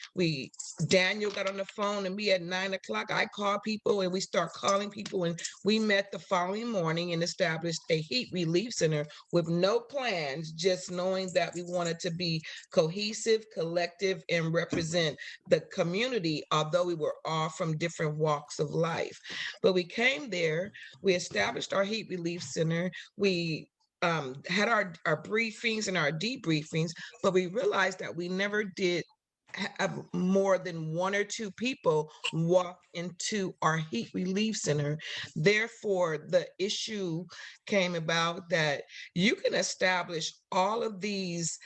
Daniel got on the phone and me at 9 o'clock. I called people and we start calling people, and we met the following morning and established a heat relief center with no plans, just knowing that we wanted to be cohesive, collective, and represent the community, although we were all from different walks of life. But we came there, we established our heat relief center, we had our briefings and our debriefings, but we realized that we never did have more than one or two people walk into our heat relief center. Therefore, the issue came about that you can establish all of these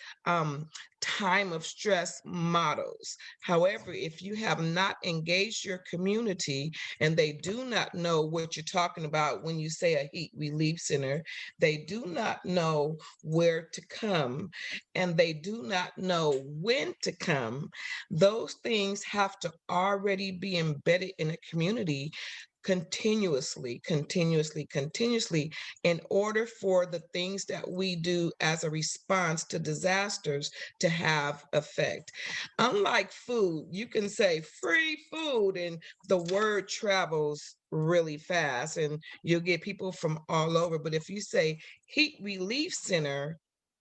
time of stress models. However, if you have not engaged your community and they do not know what you're talking about when you say a heat relief center, they do not know where to come, and they do not know when to come, those things have to already be embedded in a community continuously, in order for the things that we do as a response to disasters to have effect. Unlike food, you can say free food and the word travels really fast and you'll get people from all over. But if you say heat relief center,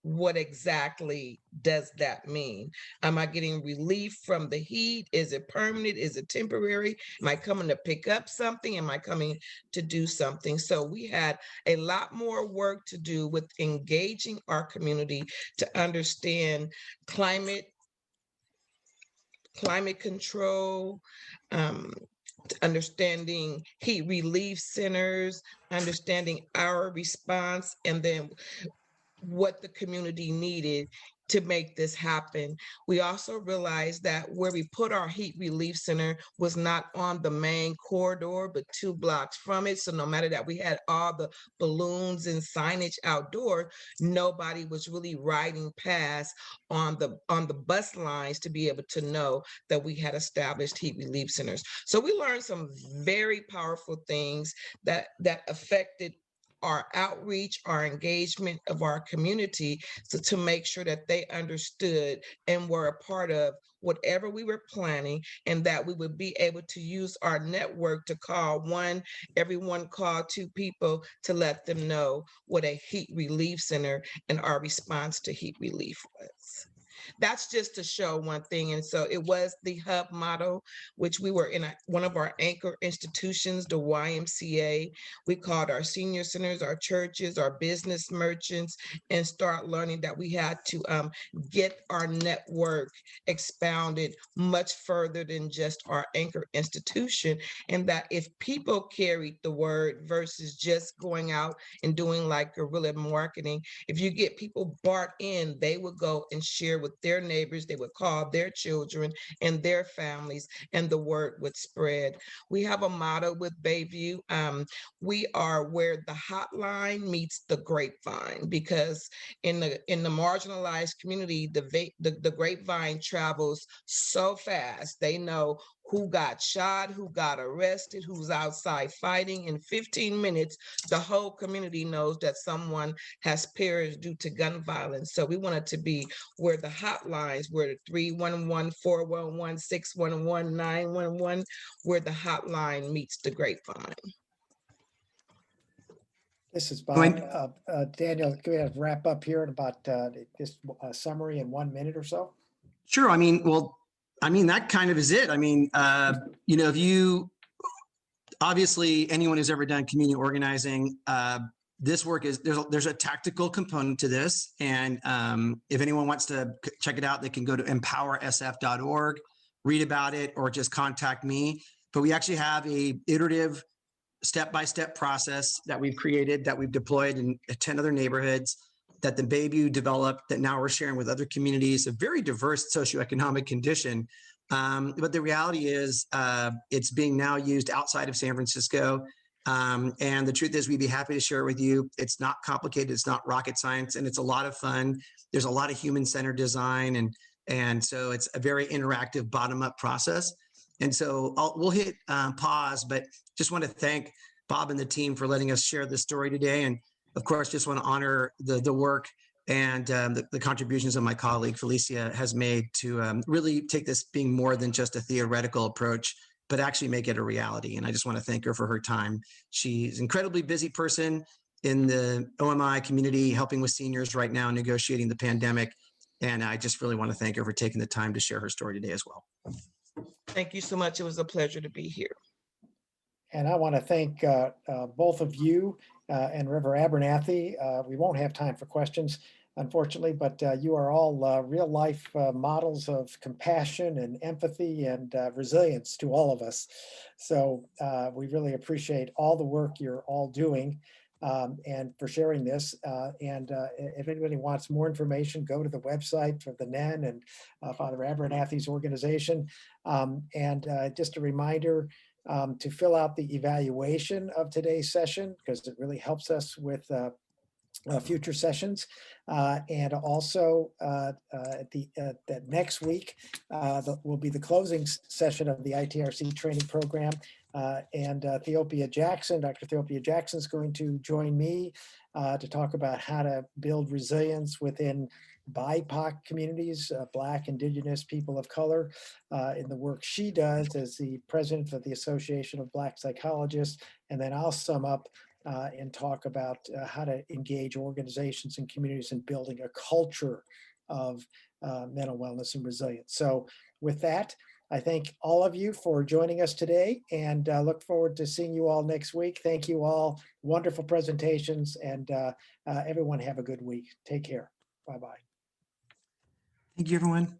what exactly does that mean? Am I getting relief from the heat? Is it permanent? Is it temporary? Am I coming to pick up something? Am I coming to do something? So we had a lot more work to do with engaging our community to understand climate control, understanding heat relief centers, understanding our response, and then what the community needed to make this happen. We also realized that where we put our heat relief center was not on the main corridor, but 2 blocks from it. So no matter that we had all the balloons and signage outdoor, nobody was really riding past on the bus lines to be able to know that we had established heat relief centers. So we learned some very powerful things that affected our outreach, our engagement of our community, so to make sure that they understood and were a part of whatever we were planning, and that we would be able to use our network to call everyone call 2 people to let them know what a heat relief center and our response to heat relief was. That's just to show one thing. And so it was the hub model, which we were in one of our anchor institutions, the YMCA. We called our senior centers, our churches, our business merchants, and start learning that we had to get our network expounded much further than just our anchor institution. And that if people carried the word versus just going out and doing like guerrilla marketing, if you get people bought in, they would go and share with their neighbors, they would call their children and their families, and the word would spread. We have a motto with Bayview. We are where the hotline meets the grapevine, because in the marginalized community, the grapevine travels so fast. They know who got shot, who got arrested, who's outside fighting. In 15 minutes, the whole community knows that someone has perished due to gun violence. So we want it to be where the hotlines, where the 311, 411, 611, 911, where the hotline meets the grapevine. This is Bob. Daniel, can we have wrap up here in about this summary in 1 minute or so? Sure. That kind of is it. If you, obviously anyone who's ever done community organizing, this work is, there's a tactical component to this. And if anyone wants to check it out, they can go to empowersf.org, read about it, or just contact me. But we actually have a iterative step-by-step process that we've created, that we've deployed in 10 other neighborhoods, that the Bayview developed, that now we're sharing with other communities, a very diverse socioeconomic condition. But the reality is it's being now used outside of San Francisco. And the truth is, we'd be happy to share it with you. It's not complicated. It's not rocket science, and it's a lot of fun. There's a lot of human-centered design, and so it's a very interactive bottom-up process. And so we'll hit pause, but just want to thank Bob and the team for letting us share this story today. And of course, just want to honor the work and the contributions that my colleague Felicia has made to really take this being more than just a theoretical approach, but actually make it a reality. And I just want to thank her for her time. She's an incredibly busy person in the OMI community, helping with seniors right now, negotiating the pandemic. And I just really want to thank her for taking the time to share her story today as well. Thank you so much. It was a pleasure to be here. And I want to thank both of you and River Abernathy. We won't have time for questions, unfortunately, but you are all real life models of compassion and empathy and resilience to all of us. So we really appreciate all the work you're all doing and for sharing this. And if anybody wants more information, go to the website for the NEN and Father Abernathy's organization. And just a reminder, to fill out the evaluation of today's session, because it really helps us with future sessions. And also that next week will be the closing session of the ITRC training program. And Theopia Jackson, Dr. Theopia Jackson is going to join me to talk about how to build resilience within BIPOC communities, Black, Indigenous, people of color, in the work she does as the president of the Association of Black Psychologists. And then I'll sum up and talk about how to engage organizations and communities in building a culture of mental wellness and resilience. So with that, I thank all of you for joining us today and look forward to seeing you all next week. Thank you all. Wonderful presentations, and everyone have a good week. Take care. Bye-bye. Thank you, everyone.